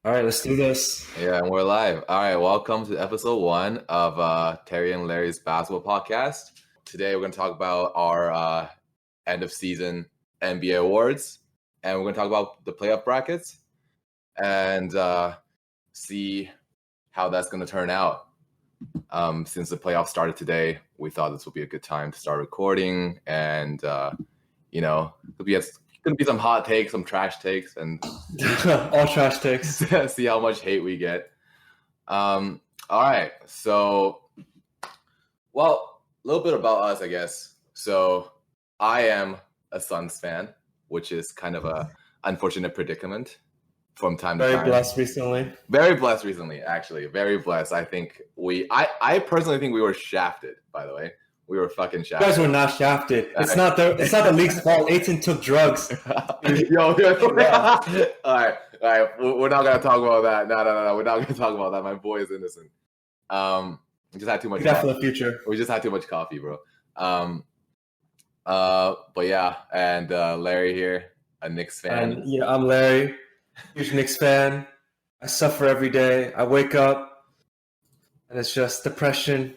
All right, let's do this. Yeah, and we're live. All right, welcome to episode one of Terry and Larry's basketball podcast. Today we're going to talk about our end of season NBA awards, and we're going to talk about the playoff brackets and see how that's going to turn out. Since the playoffs started today, we thought this would be a good time to start recording, and it'll be going to be some hot takes, some trash takes, and all trash takes. see how much hate we get. All right. So, well, a little bit about us, I guess. So, I am a Suns fan, which is kind of a unfortunate predicament from time to time. Very blessed recently. Very blessed recently, actually. Very blessed. I think I personally think we were shafted, by the way. We were fucking shafted. You guys were not shafted. It's not the league's fault. Aiton took drugs. Yo. All right. We're not gonna talk about that. No. We're not gonna talk about that. My boy is innocent. We just had too much. That for the future. We just had too much coffee, bro. But yeah, and Larry here, a Knicks fan. And yeah, I'm Larry, huge Knicks fan. I suffer every day. I wake up, and it's just depression.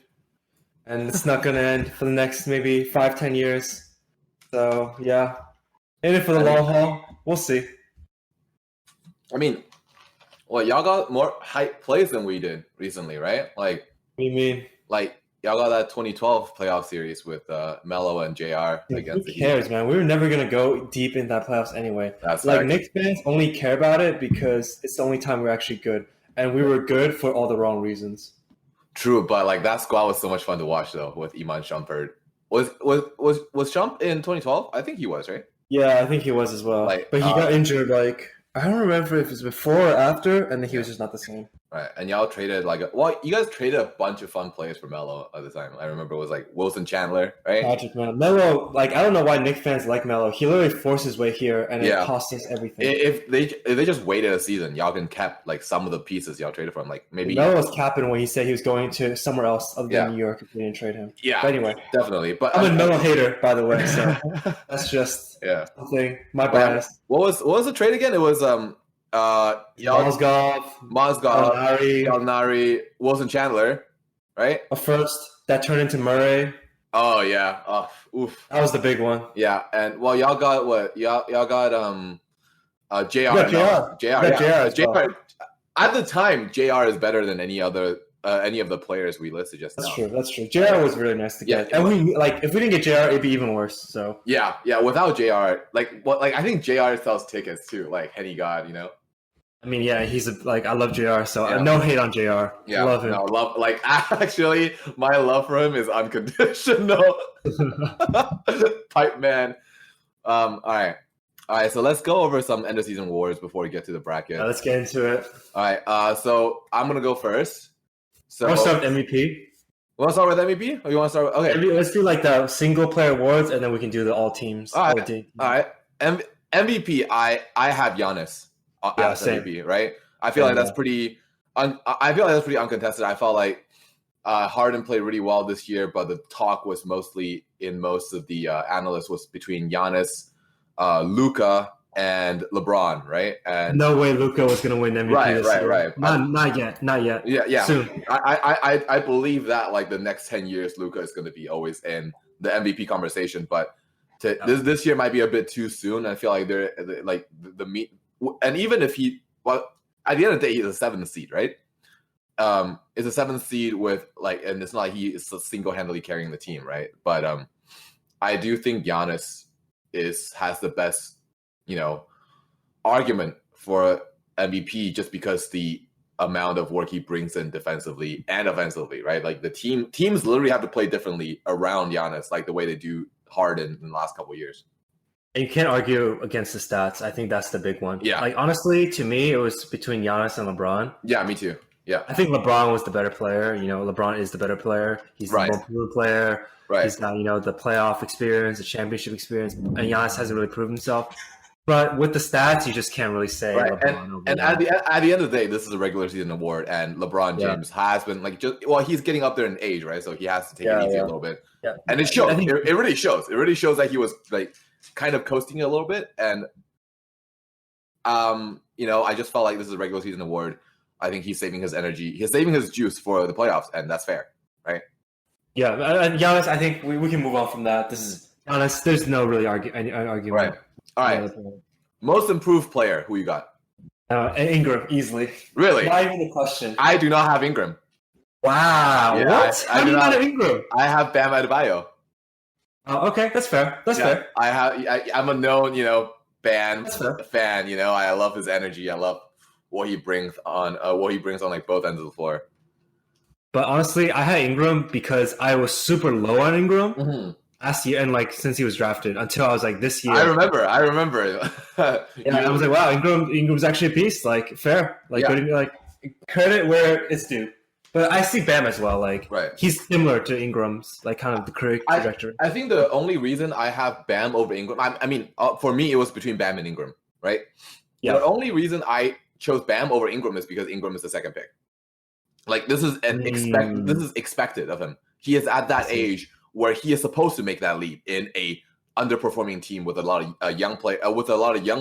And it's not going to end for the next maybe 5-10 years. So, yeah. In it for the long haul. We'll see. I mean, well, y'all got more hype plays than we did recently, right? Like, What do you mean? Like, y'all got that 2012 playoff series with Melo and JR against the Heat. Who cares, man? We were never going to go deep in that playoffs anyway. That's like, Knicks fans only care about it because it's the only time we're actually good. And we were good for all the wrong reasons. True, but like that squad was so much fun to watch though with Iman Shumpert. Was Shump in 2012? I think he was, right? Yeah, I think he was as well. But he got injured I don't remember if it was before or after, and then he was just not the same. Right, and y'all traded you guys traded a bunch of fun players for Melo at the time. I remember it was like Wilson Chandler, right? Patrick Melo, I don't know why Knicks fans like Melo. He literally forced his way here, and it cost us everything. If they just waited a season, y'all can cap like some of the pieces y'all traded from, like maybe Melo was capping when he said he was going to somewhere else other than New York if we didn't trade him. Yeah, but anyway, definitely. But I'm a Melo hater, by the way. So that's just something. My bias. What was the trade again? It was Mozgov, Gallinari, Wilson Chandler, right? A first that turned into Murray. Oh yeah, oof. That was the big one. Yeah, and well, y'all got what? Y'all got JR. JR. At the time, JR is better than any of the players we listed just now. That's true. JR was really nice to get, and if we didn't get JR, it'd be even worse. So yeah. Without JR, I think JR sells tickets too, like Henny God, you know. I mean, yeah, he's I love JR, so no hate on JR. Yeah, love him. No, actually, my love for him is unconditional. Pipe man. All right. So let's go over some end of season awards before we get to the bracket. Let's get into it. All right. So I'm gonna go first. So I'll start with MVP. You want to start with MVP, or you want to start with okay? Let's do the single player awards, and then we can do the all teams. All right. MVP. I have Giannis. MVP, right? I feel like that's pretty. I feel like that's pretty uncontested. I felt like Harden played really well this year, but the talk was mostly in most of the analysts was between Giannis, Luka, and LeBron, right? And no way Luka was going to win MVP this year. Right. Not yet. Yeah. Soon. I believe that the next 10 years, Luka is going to be always in the MVP conversation, but this year might be a bit too soon. I feel like and even if at the end of the day, he's a 7th seed, right? It's a 7th seed with and it's not like he is single-handedly carrying the team, right? But I do think Giannis has the best, argument for MVP just because the amount of work he brings in defensively and offensively, right? Like the teams literally have to play differently around Giannis, like the way they do Harden in the last couple of years. And you can't argue against the stats. I think that's the big one. Yeah. Honestly, to me, it was between Giannis and LeBron. Yeah, me too. Yeah. I think LeBron was the better player. LeBron is the better player. He's the more proven player. Right. He's got, the playoff experience, the championship experience. And Giannis hasn't really proven himself. But with the stats, you just can't really say LeBron. And at the end of the day, this is a regular season award, and LeBron James has been he's getting up there in age, right? So he has to take it easy a little bit. Yeah. And it shows. It really shows. It really shows that he was kind of coasting a little bit, and I just felt like this is a regular season award. I think he's saving his energy. He's saving his juice for the playoffs, and that's fair, right? Yeah, and Giannis, I think we can move on from that. This is Giannis. There's no really any argument. Right. All right. Most improved player, who you got? Ingram, easily. Really? Not even a question. I do not have Ingram. Wow. Yeah, what? How do you not have Ingram? I have Bam Adebayo. Oh, okay, that's fair. That's fair. I'm a known, Bam That's fair. fan. I love his energy. I love what he brings on like both ends of the floor. But honestly, I had Ingram because I was super low on Ingram last year, and like since he was drafted until I was like this year. I remember. I was like, wow, Ingram's actually a beast. Like fair. Like credit where it's due. But I see Bam as well. Like he's similar to Ingram's like kind of the career trajectory. I think the only reason I have Bam over Ingram, I mean, for me it was between Bam and Ingram, right? Yeah. The only reason I chose Bam over Ingram is because Ingram is the second pick. Like this is this is expected of him. He is at that age where he is supposed to make that leap in a underperforming team with a lot of young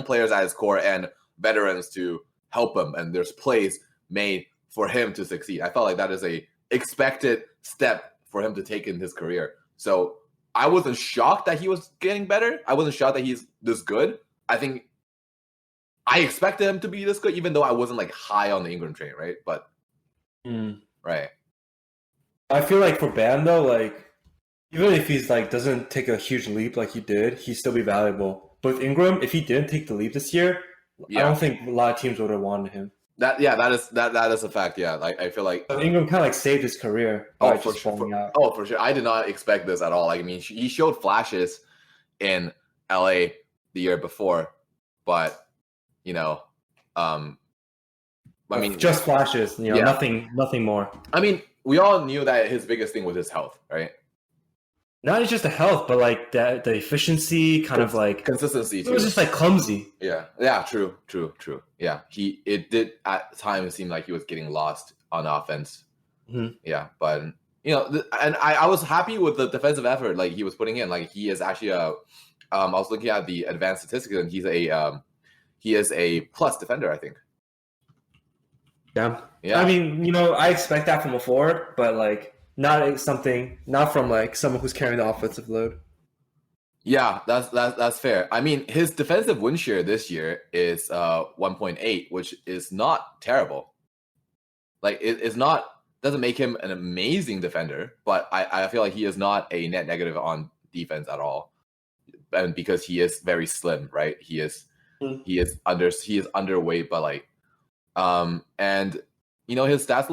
players at his core and veterans to help him. And there's plays made for him to succeed. I felt like that is a expected step for him to take in his career. So I wasn't shocked that he was getting better. I wasn't shocked that he's this good. I think I expected him to be this good, even though I wasn't like high on the Ingram train, right? But right. I feel like for Bam though, like even if he's like doesn't take a huge leap like he did, he'd still be valuable. But with Ingram, if he didn't take the leap this year, I don't think a lot of teams would have wanted him. That is a fact. Yeah, like I feel like Ingram kind of like saved his career. For sure. I did not expect this at all. Like, I mean, he showed flashes in LA the year before, but I mean, just flashes. Nothing more. I mean, we all knew that his biggest thing was his health, right? Not just the health, but like the efficiency, kind of like consistency. It was just like clumsy. Yeah. True. Yeah, it did at times seem like he was getting lost on offense. Mm-hmm. Yeah, but and I was happy with the defensive effort like he was putting in. Like he is actually I was looking at the advanced statistics and he is a plus defender, I think. Yeah. I mean, I expect that from a forward, but like not from like someone who's carrying the offensive load. Yeah, that's fair. I mean, his defensive win share this year is 1.8, which is not terrible. Like it's not doesn't make him an amazing defender, but I feel like he is not a net negative on defense at all. And because he is very slim, right? He is underweight, but like and his stats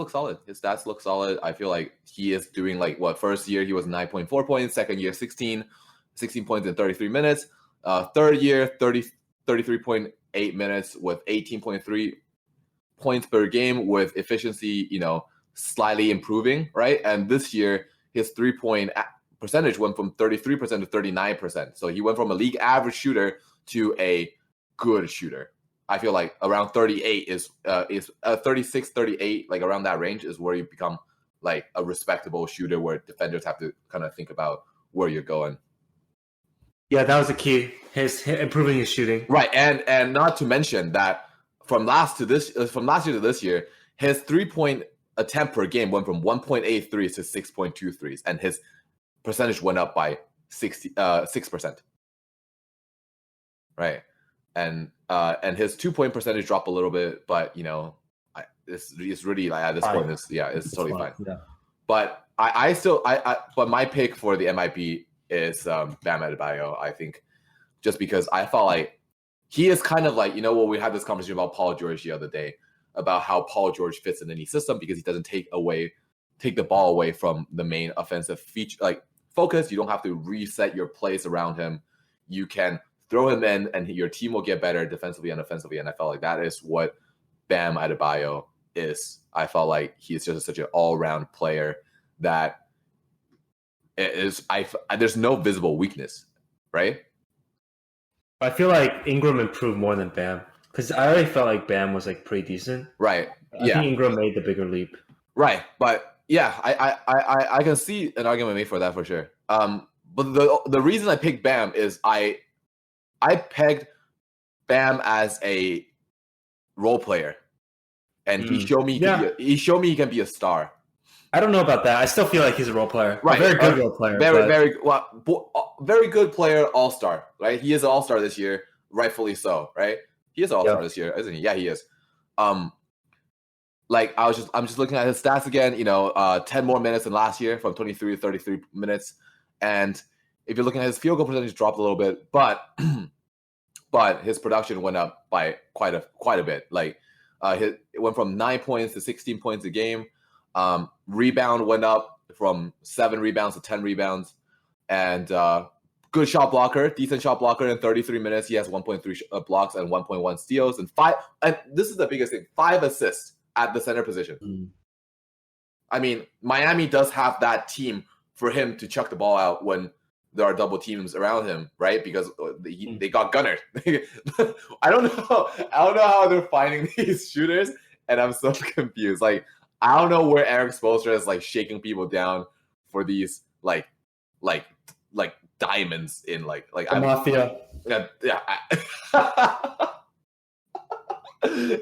look solid. I feel like he is doing like first year he was 9.4 points, second year 16 points in 33 minutes, third year 33.8 minutes with 18.3 points per game with efficiency, slightly improving, right? And this year his 3-point percentage went from 33% to 39%. So he went from a league average shooter to a good shooter. I feel like around 38 is 36, 38, like around that range is where you become like a respectable shooter where defenders have to kind of think about where you're going. Yeah, that was the key. His improving his shooting. Right, and not to mention that from last year to this year, his 3-point attempt per game went from 1.83 to 6.23, and his percentage went up by 6%. Right. And his 2-point percentage dropped a little bit, but it's really like at this point, it's totally fine. Yeah. But but my pick for the MIP is Bam Adebayo. I think just because I felt like he is kind of like we had this conversation about Paul George the other day about how Paul George fits in any system because he doesn't take the ball away from the main offensive feature like focus. You don't have to reset your plays around him. You can throw him in, and your team will get better defensively and offensively. And I felt like that is what Bam Adebayo is. I felt like he's just such an all-round player that there's no visible weakness, right? I feel like Ingram improved more than Bam because I already felt like Bam was like pretty decent. Right. I think Ingram made the bigger leap. Right, but yeah, I can see an argument made for that for sure. But the reason I picked Bam is I pegged Bam as a role player, and he showed me he can be a star. I don't know about that. I still feel like he's a role player. Right. A very good role player. Very good player, all-star, right? He is an all-star this year, rightfully so, right? He is an all-star this year, isn't he? Yeah, he is. Like I'm just looking at his stats again, 10 more minutes than last year from 23 to 33 minutes. And if you're looking at his field goal percentage dropped a little bit, but his production went up by quite a bit. Like it went from 9 points to 16 points a game. Rebound went up from 7 rebounds to 10 rebounds, and good shot blocker, decent shot blocker. In 33 minutes, he has 1.3 blocks and 1.1 steals and 5. And this is the biggest thing: 5 assists at the center position. I mean, Miami does have that team for him to chuck the ball out when there are double teams around him, right? Because they got gunnered. I don't know how they're finding these shooters, and I'm so confused. Like, I don't know where Eric Spoelstra is like shaking people down for these like diamonds in like mafia. Yeah.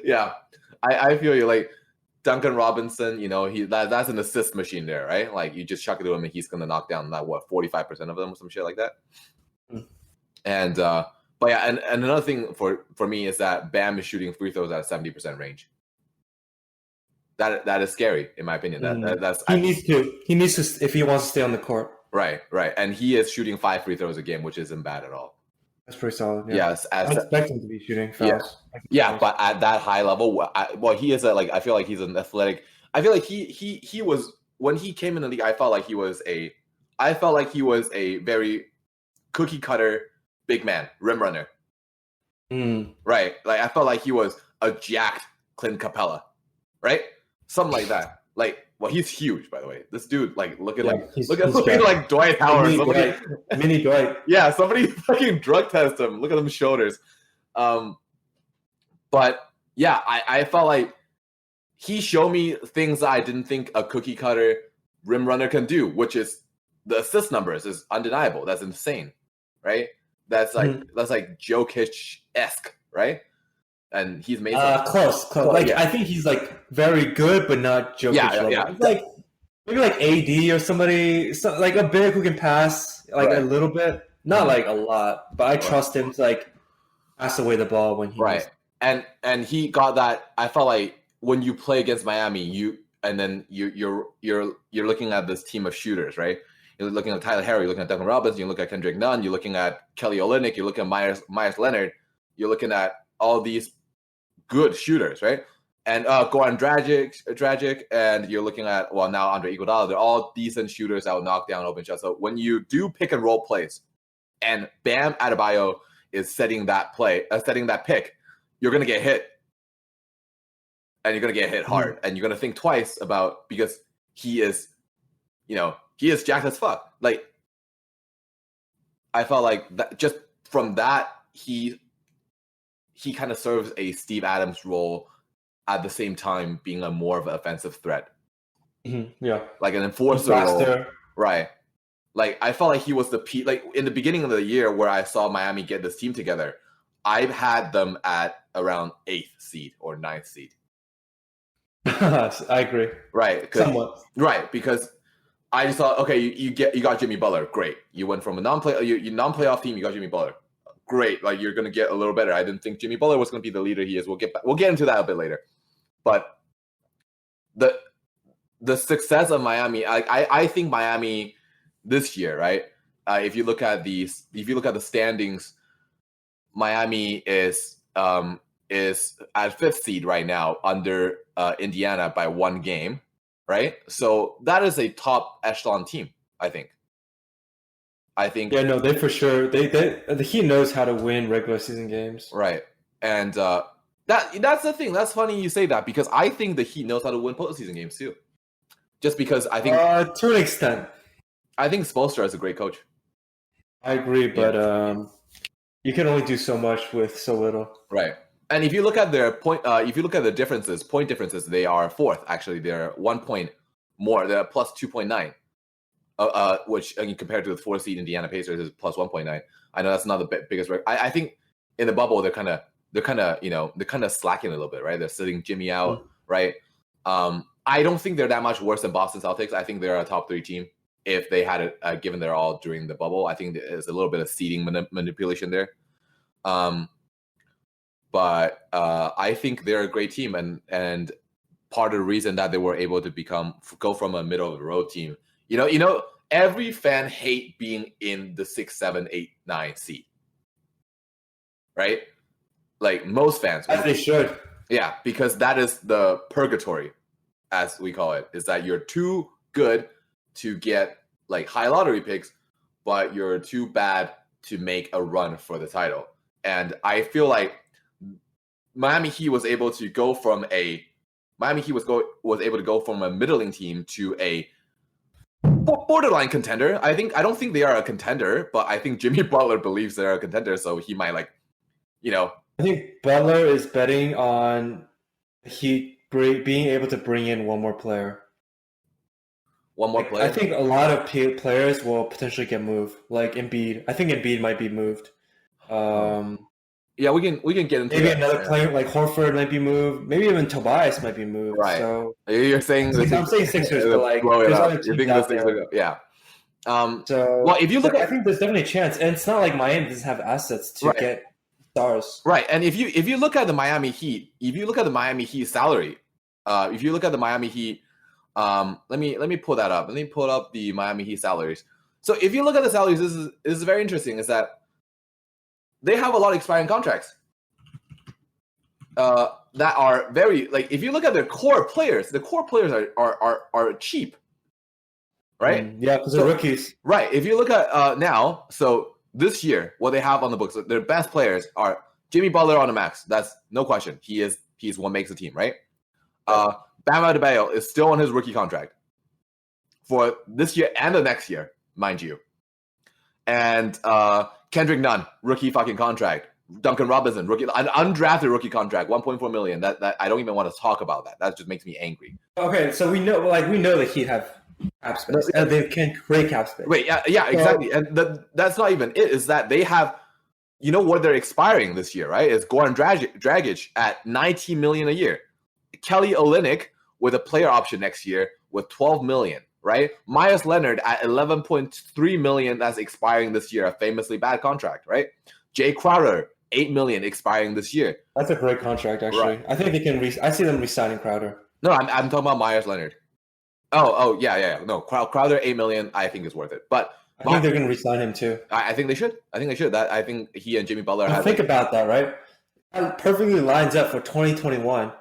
Yeah. I feel you. Like Duncan Robinson, that's an assist machine there, right? Like you just chuck it to him and he's gonna knock down 45% of them or some shit like that. And but yeah, and another thing for me is that Bam is shooting free throws at a 70% range. That is scary in my opinion. He needs to if he wants to stay on the court. Right. And he is shooting 5 free throws a game, which isn't bad at all. That's pretty solid. Yeah. Yes, I expect him to be shooting fouls. Yeah, but at that high level, he is I feel like he's an athletic. I feel like he was when he came in the league. I felt like he was a very cookie cutter big man, rim runner. Right, like I felt like he was a jacked Clint Capella, right? Something like that. Like, well, he's huge, by the way. This dude, look at like Dwight Howard, mini Dwight. Yeah, somebody fucking drug test him. Look at them shoulders. But yeah, I felt like he showed me things that I didn't think a cookie cutter rim runner can do, which is the assist numbers is undeniable. That's insane, right? That's like Jokic-esque, right? And he's made close. Like I think he's like very good, but not Jokic. Yeah. Like maybe like AD or somebody, like a big who can pass a little bit, not like a lot. But I trust him to like pass away the ball when he right. And he got that. I felt like when you play against Miami, you're looking at this team of shooters, right? You're looking at Tyler Herro, you're looking at Duncan Robinson, you look at Kendrick Nunn, you're looking at Kelly Olynyk, you're looking at Myers Leonard, you're looking at all these good shooters, right? And Goran Dragic, and you're looking at now Andre Iguodala. They're all decent shooters that will knock down open shots. So when you do pick and roll plays, and Bam Adebayo is setting that pick, you're gonna get hit, and you're gonna get hit hard, and you're gonna think twice about because he is jacked as fuck. Like I felt like that just from that he kind of serves a Steve Adams role at the same time being a more of an offensive threat. Yeah. Like an enforcer role. Right. Like I felt like he was the like in the beginning of the year where I saw Miami get this team together, I've had them at around 8th seed or 9th seed. I agree. Right. Somewhat. Right. Because I just thought, okay, you got Jimmy Butler. Great. You went from a non-playoff team, you got Jimmy Butler. Great, like you're gonna get a little better. I didn't think Jimmy Butler was gonna be the leader he is. We'll get into that a bit later. But the success of Miami, I think Miami this year, right? If you look at the standings, Miami is at 5th seed right now under Indiana by 1 game, right? So that is a top echelon team, I think. Yeah, no, they for sure. The Heat knows how to win regular season games. Right. And that's the thing. That's funny you say that because I think the Heat knows how to win postseason games too. Just because I think to an extent. I think Spoelstra is a great coach. I agree, but you can only do so much with so little. Right. And if you look at their point differences, they are 4th. Actually, they're 1 point more. They're plus 2.9. Which compared to the 4th seed Indiana Pacers is plus 1.9. I know that's not the biggest record. I think in the bubble they're kind of they're kind of slacking a little bit, right? They're sitting Jimmy out, right? I don't think they're that much worse than Boston Celtics. I think they're a top 3 team if they had it given their all during the bubble. I think there's a little bit of seeding manipulation there. But I think they're a great team, and part of the reason that they were able to go from a middle of the road team, every fan hate being in the 6, 7, 8, 9 seed, right? Like most fans, as they should. Yeah, because that is the purgatory, as we call it, is that you're too good to get like high lottery picks, but you're too bad to make a run for the title. And I feel like Miami Heat was able to go from a middling team to a borderline contender. I don't think they are a contender, but I think Jimmy Butler believes they're a contender, so he might I think Butler is betting on Heat being able to bring in one more player. I think a lot of players will potentially get moved, like Embiid. I think Embiid might be moved. Yeah, we can get into maybe another player like Horford might be moved. Maybe even Tobias might be moved. Right. So you're saying I'm saying Sixers, but like there's other teams out there. Yeah. So well, if you look I think there's definitely a chance, and it's not like Miami doesn't have assets to get stars. Right, and if you look at the Miami Heat, salary, if you look at the Miami Heat, let me pull that up. Let me pull up the Miami Heat salaries. So if you look at the salaries, this is very interesting. Is that they have a lot of expiring contracts that are very like. If you look at their core players, the core players are cheap, right? Yeah, because they're rookies. Right. If you look at now, so this year, what they have on the books, their best players are Jimmy Butler on the max. That's no question. He's what makes the team, right? Bam Adebayo is still on his rookie contract for this year and the next year, mind you. And Kendrick Nunn, rookie fucking contract. Duncan Robinson, rookie, an undrafted rookie contract, $1.4 million. That I don't even want to talk about that. That just makes me angry. Okay, so we know the Heat have cap space, and they can create cap space. Wait, yeah, exactly. And that's not even it. Is that they have, what they're expiring this year, right? Is Goran Dragic at $19 million a year, Kelly Olynyk with a player option next year with $12 million, right? Myers Leonard at $11.3 million that's expiring this year, a famously bad contract, right? Jay Crowder, $8 million expiring this year. That's a great contract, actually. Right. I think they can. I see them re-signing Crowder. No, I'm talking about Myers Leonard. Oh, yeah. No, Crowder, $8 million, I think is worth it. But I think they're going to re-sign him too. I think they should. I think he and Jimmy Butler. Think about that, right? That perfectly lines up for 2021,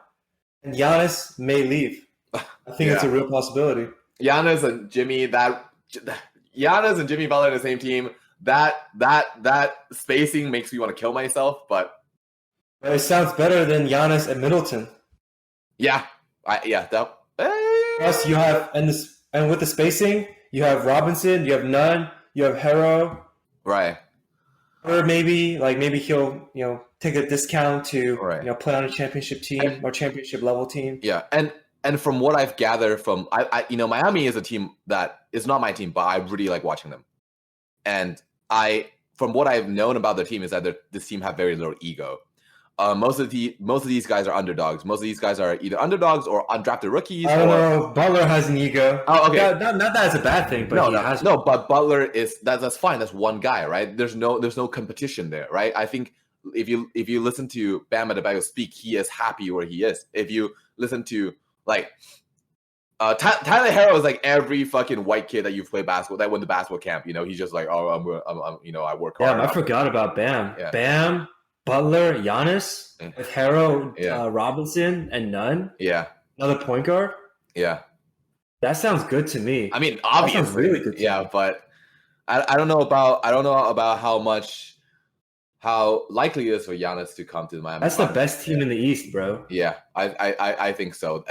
and Giannis may leave. I think it's a real possibility. Giannis and Jimmy Butler in the same team. That spacing makes me want to kill myself. But it sounds better than Giannis and Middleton. Yeah, Plus, you have and with the spacing, you have Robinson, you have Nunn, you have Harrow, right? Or maybe he'll take a discount to play on a championship team or championship level team. Yeah, and from what I've gathered from Miami is a team that is not my team, but I really like watching them. And from what I've known about the team is that this team have very little ego. Most of these guys are underdogs. Most of these guys are either underdogs or undrafted rookies. I don't know. Butler has an ego. Oh, okay. Not that it's a bad thing, but but Butler is that's fine. That's one guy, right? There's no competition there, right? I think if you listen to Bam Adebayo speak, he is happy where he is. If you listen to Tyler Herro is like every fucking white kid that you've played basketball that went to basketball camp. He's just like, oh, I'm I work hard. Yeah, I forgot about Bam. Yeah. Bam. Butler, Giannis, with Harrow, Robinson, and Nunn. Yeah. Another point guard. Yeah. That sounds good to me. I mean, obviously, really good to me. But I don't know about how likely it is for Giannis to come to Miami. That's the best team in the East, bro. Yeah, I think so.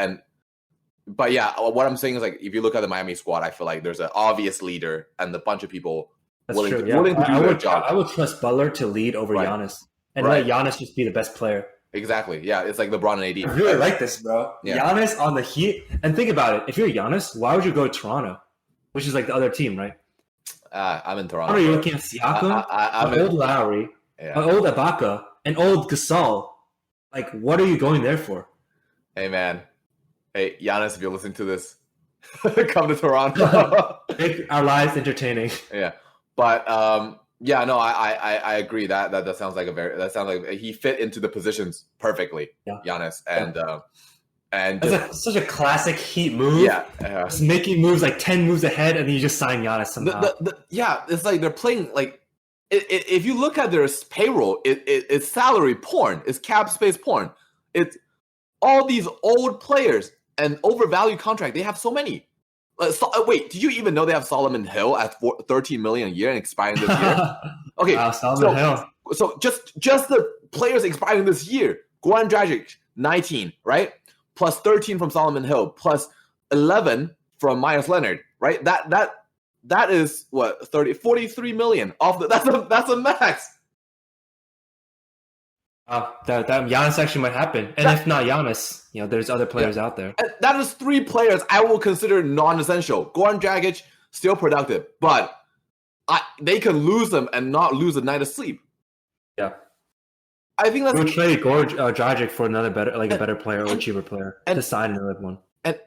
But what I'm saying is if you look at the Miami squad, I feel like there's an obvious leader and a bunch of people willing to do their job. I would trust Butler to lead over Giannis. And let Giannis just be the best player. Exactly. Yeah, it's like LeBron and AD. I really like this, bro. Yeah. Giannis on the Heat. And think about it. If you're Giannis, why would you go to Toronto? Which is like the other team, right? I'm in Toronto. Are you looking at Siakam, old Lowry, old Ibaka, an old Gasol. Like, what are you going there for? Hey, man. Hey, Giannis, if you're listening to this, come to Toronto. Make our lives entertaining. Yeah, but yeah, no, I agree that sounds like he fit into the positions perfectly, Giannis, and that's such a classic Heat move. Yeah, just making moves like 10 moves ahead, and then you just sign Giannis somehow. Yeah, it's like they're playing like if you look at their payroll, it's salary porn, it's cap space porn. It's all these old players and overvalued contract. They have so many. Wait, did you even know they have Solomon Hill at $13 million a year and expiring this year? Okay, wow, Solomon Hill. So just the players expiring this year: Goran Dragic, 19, right? Plus 13 from Solomon Hill, plus 11 from Myers Leonard, right? That is what 43 million off the. That's a max. That Giannis actually might happen, and if not Giannis, there's other players out there. And that is 3 players I will consider non-essential. Goran Dragic still productive, but they can lose them and not lose a night of sleep. Yeah, I think that's. We'll trade Dragic for another a better player or a cheaper player to sign another one. And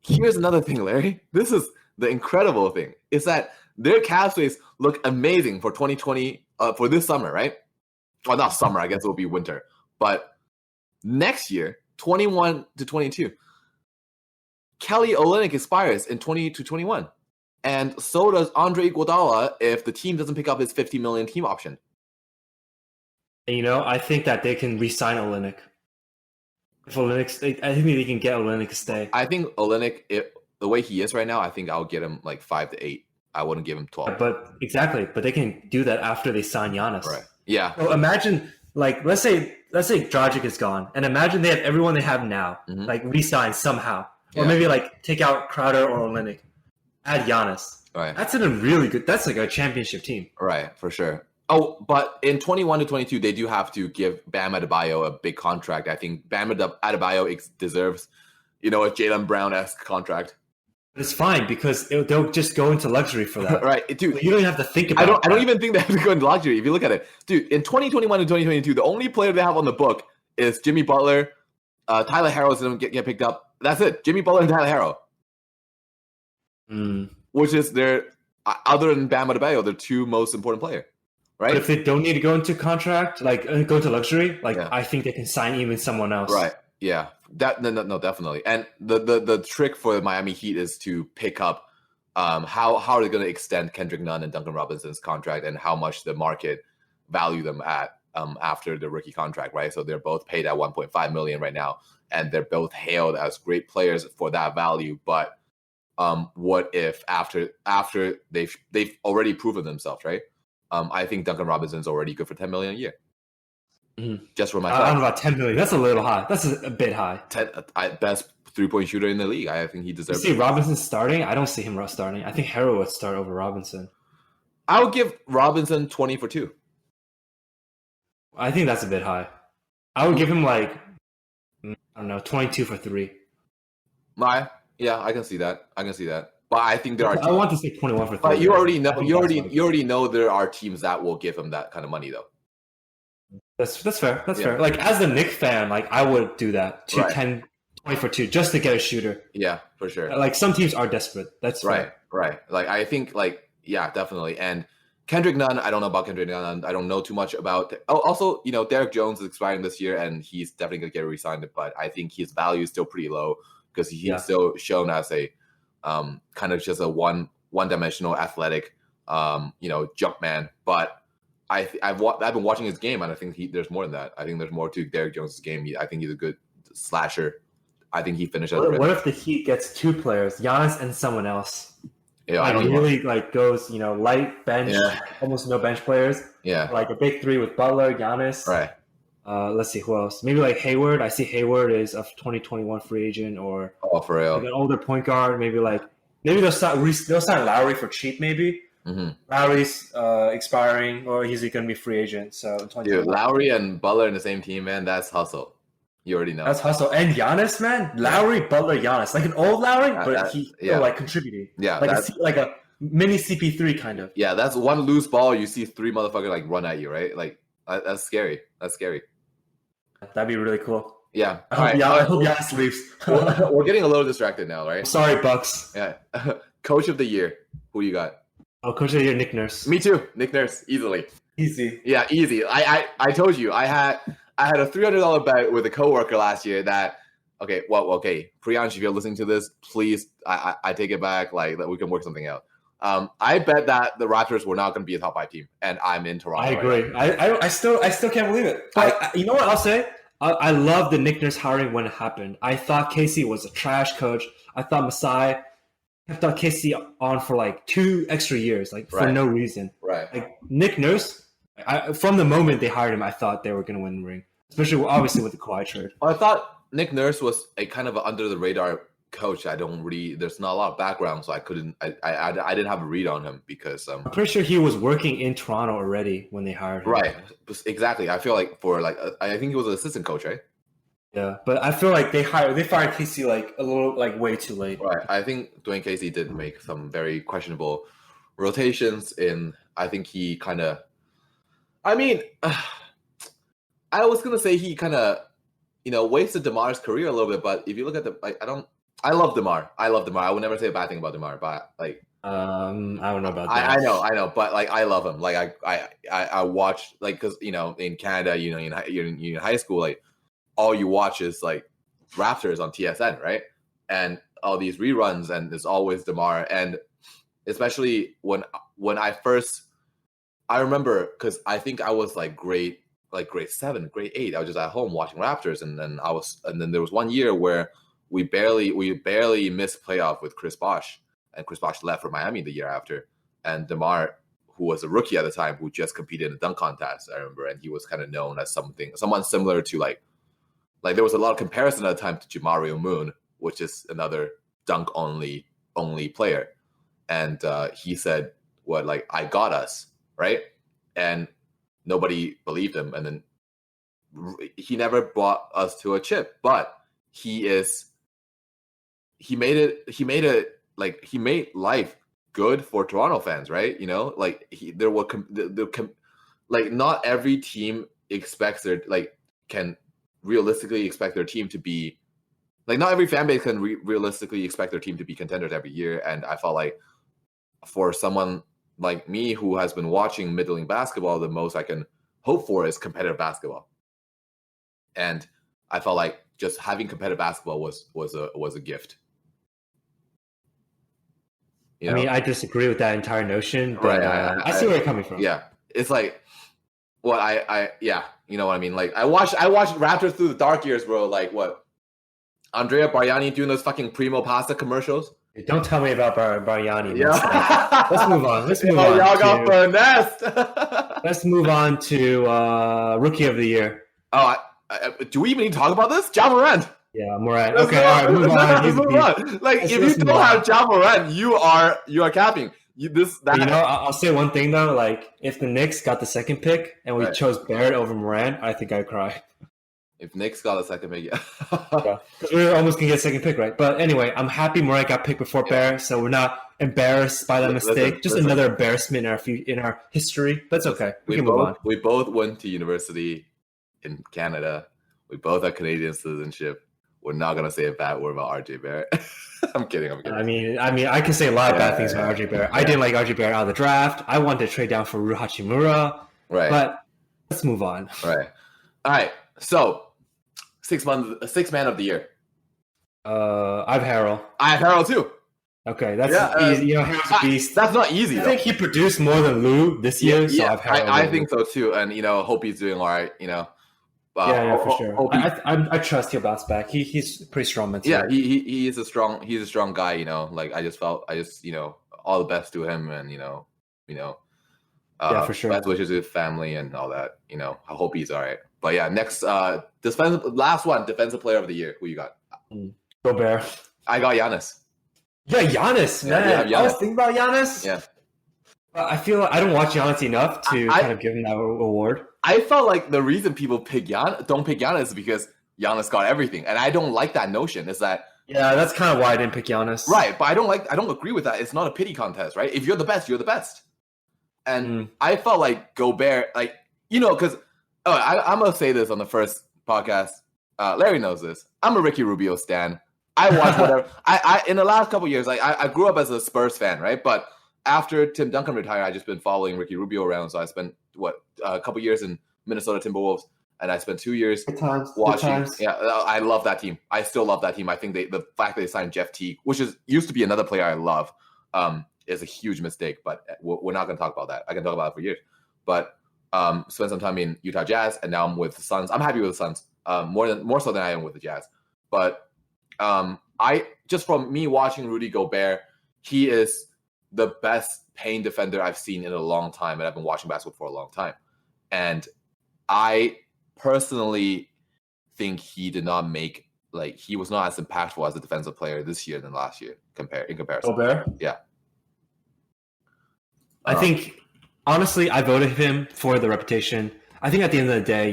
here's another thing, Larry. This is the incredible thing: is that their cap space look amazing for 2020 for this summer, right? Well, not summer, I guess it will be winter. But next year, 21 to 22, Kelly Olynyk expires in 20 to 21. And so does Andre Iguodala if the team doesn't pick up his $50 million team option. And, I think that they can re-sign Olynyk. If Olynyk, I think they can get Olynyk to stay. I think Olynyk, the way he is right now, I think I'll get him like 5 to 8. I wouldn't give him 12. But they can do that after they sign Giannis. Right. Yeah. So imagine, like, let's say Dragic is gone, and imagine they have everyone they have now, like re-sign somehow, or maybe like take out Crowder or Olynyk, add Giannis. Right. That's that's like a championship team. Right, for sure. Oh, but in 21 to 22, they do have to give Bam Adebayo a big contract. I think Bam Adebayo deserves, a Jaylen Brown-esque contract. But it's fine because they'll just go into luxury for that. Right, dude. So you don't even have to think about it. I don't even think they have to go into luxury. If you look at it, dude, in 2021 and 2022, the only player they have on the book is Jimmy Butler. Tyler Harrow doesn't get picked up. That's it. Jimmy Butler and Tyler Harrow. Which is their, other than Bam Adebayo, their 2 most important player. Right? But if they don't need to go into contract, like go into luxury, I think they can sign even someone else. Right. Yeah. No, definitely. And the trick for the Miami Heat is to pick up how are they going to extend Kendrick Nunn and Duncan Robinson's contract and how much the market value them at after the rookie contract, right? So they're both paid at $1.5 million right now, and they're both hailed as great players for that value. But what if after they've already proven themselves, right? I think Duncan Robinson's already good for $10 million a year. Just for my I don't know about 10 million. That's a little high. That's a bit high. Best 3-point shooter in the league. I think he deserves. You see Robinson starting? I don't see him starting. I think Harrow would start over Robinson. I would give Robinson 20 for 2. I think that's a bit high. I would give him I don't know, 22 for 3. Yeah, I can see that. But I think there are. I want to say 21 for 3. But you already know there are teams that will give him that kind of money, though. That's fair. That's fair. Like, as a Knicks fan, I would do that. 20 for 2 just to get a shooter. Yeah, for sure. Like, some teams are desperate. That's fair. Right. Like, I think, yeah, definitely. And Kendrick Nunn, I don't know about Kendrick Nunn. I don't know too much about. Oh, also, Derek Jones is expiring this year, and he's definitely going to get re-signed. But I think his value is still pretty low because he's still shown as a kind of just a one-dimensional athletic, jump man. But I've been watching his game, and I think there's more than that. I think there's more to Derek Jones' game. I think he's a good slasher. I think he finishes. What if the Heat gets 2 players, Giannis and someone else? Yeah, I don't really goes light bench, almost no bench players. Yeah, like a big 3 with Butler, Giannis. Right. Let's see who else. Maybe Hayward. I see Hayward is a 2021 free agent, or for real, an older point guard. Maybe they'll sign Lowry for cheap. Maybe. Mm-hmm. Lowry's expiring, or he's going to be free agent. So, dude, Lowry and Butler in the same team, man. That's hustle. You already know. That's hustle. And Giannis, man. Lowry, Butler, Giannis. Like an old Lowry, but he's still contributing. Yeah. Like a mini CP3 kind of. Yeah, that's one loose ball. You see 3 motherfuckers run at you, right? That's scary. That's scary. That'd be really cool. Yeah. I All right. hope Giannis leaves. We're getting a little distracted now, right? Sorry, Bucks. Yeah. Coach of the year. Who you got? Oh, Coach of the Year, Nick Nurse. Me too. Nick Nurse, easily. Easy. Yeah, easy. I told you I had a $300 bet with a coworker last year that. Okay, Priyansh, if you're listening to this, please, I take it back. Like that, we can work something out. I bet that the Raptors were not going to be a top 5 team, and I'm in Toronto. I agree. I still can't believe it. But you know what I'll say? I love the Nick Nurse hiring when it happened. I thought Casey was a trash coach. I thought Masai kept on Casey on for like 2 extra years, like for no reason. Right. Like Nick Nurse, from the moment they hired him, I thought they were going to win the ring, especially obviously with the Kawhi trade. I thought Nick Nurse was a kind of under the radar coach. There's not a lot of background, so I didn't have a read on him because I'm pretty sure he was working in Toronto already when they hired him. Right, exactly. I feel like I think he was an assistant coach, right? Yeah, but I feel like they fired Casey like a little like way too late. Right. I think Dwayne Casey did make some very questionable rotations in. I think he kind of. I mean, I was gonna say he kind of. Wasted DeMar's career a little bit, but if you look at I love DeMar. I would never say a bad thing about DeMar, but like, I don't know about that. I know, but like, I love him. Like, I watched like because in Canada, you're in high school, like all you watch is like Raptors on TSN, right? And all these reruns, and there's always DeMar, and especially when I remember because I think I was like grade 7, grade 8. I was just at home watching Raptors, and then there was one year where we barely missed playoff with Chris Bosh, and Chris Bosh left for Miami the year after, and DeMar, who was a rookie at the time, who just competed in a dunk contest, I remember, and he was kind of known as someone similar to like there was a lot of comparison at the time to Jamario Moon, which is another dunk only player, and he said, "What, like I got us, right?" And nobody believed him, and then he never brought us to a chip. But he made life good for Toronto fans, right? Not every team expects can realistically expect their team to be not every fan base can realistically expect their team to be contenders every year. And I felt like for someone like me who has been watching middling basketball, the most I can hope for is competitive basketball. And I felt like just having competitive basketball was a gift. I mean, I disagree with that entire notion, but right. I see where you're coming from. Yeah, it's like what you know what I mean. Like I watched Raptors through the dark years, bro. Like what Andrea Bargnani doing those fucking Primo Pasta commercials. Don't tell me about Bargnani. Yeah. Let's move on. Y'all got finessed. Let's move on to Rookie of the Year. Oh, do we even need to talk about this? Ja Morant. Yeah, Morant. Okay, all right, move on. Let's move on. Like, if you don't have Ja Morant, you are capping. I'll say one thing though. Like, if the Knicks got the second pick and we chose Barrett over Morant, I think I'd cry. If Knicks got a second pick, yeah. Because we were almost gonna get a second pick, right? But anyway, I'm happy Morant got picked before Barrett, so we're not embarrassed by that mistake. Just another embarrassment in our history. But it's okay. We can move on. We both went to university in Canada. We both have Canadian citizenship. We're not gonna say a bad word about RJ Barrett. I'm kidding. I mean, I can say a lot of bad things about RJ Barrett. I didn't like RJ Barrett out of the draft. I wanted to trade down for Rui Hachimura. Right. But let's move on. Right. All right. So, 6 man of the year. I have Harrell. I have Harrell too. Okay, that's easy. Harrell's a beast. That's not easy. I think he produced more than Lou this year. So I think so too. And hope he's doing all right. For sure. I trust he'll bounce back. He's pretty strong mentally. Yeah, he's a strong guy. Like I just all the best to him, and for sure. Best wishes to his family and all that. I hope he's all right. But yeah, next defensive player of the year. Who you got? Gobert. I got Giannis. Yeah, Giannis, man. Giannis. I was thinking about Giannis. Yeah. I feel like I don't watch Giannis enough to kind of give him that award. I felt like the reason people don't pick Giannis is because Giannis got everything, and I don't like that notion. Is that that's kind of why I didn't pick Giannis. Right, but I don't agree with that. It's not a pity contest, right? If you're the best, you're the best. And I felt like Gobert, because I'm gonna say this on the first podcast. Larry knows this. I'm a Ricky Rubio stan. I watch whatever. I in the last couple of years, like I grew up as a Spurs fan, right? But after Tim Duncan retired, I just been following Ricky Rubio around. So I spent a couple years in Minnesota Timberwolves, and I spent 2 years watching. Yeah, I love that team. I still love that team. I think the fact that they signed Jeff Teague, which used to be another player I love, is a huge mistake. But we're not going to talk about that. I can talk about it for years. But spent some time in Utah Jazz, and now I'm with the Suns. I'm happy with the Suns more so than I am with the Jazz. But I just from me watching Rudy Gobert, he is the best paint defender I've seen in a long time, and I've been watching basketball for a long time. And I personally think he did not make he was not as impactful as a defensive player this year than last year in comparison. Gobert? Yeah. I think honestly, I voted him for the reputation. I think at the end of the day,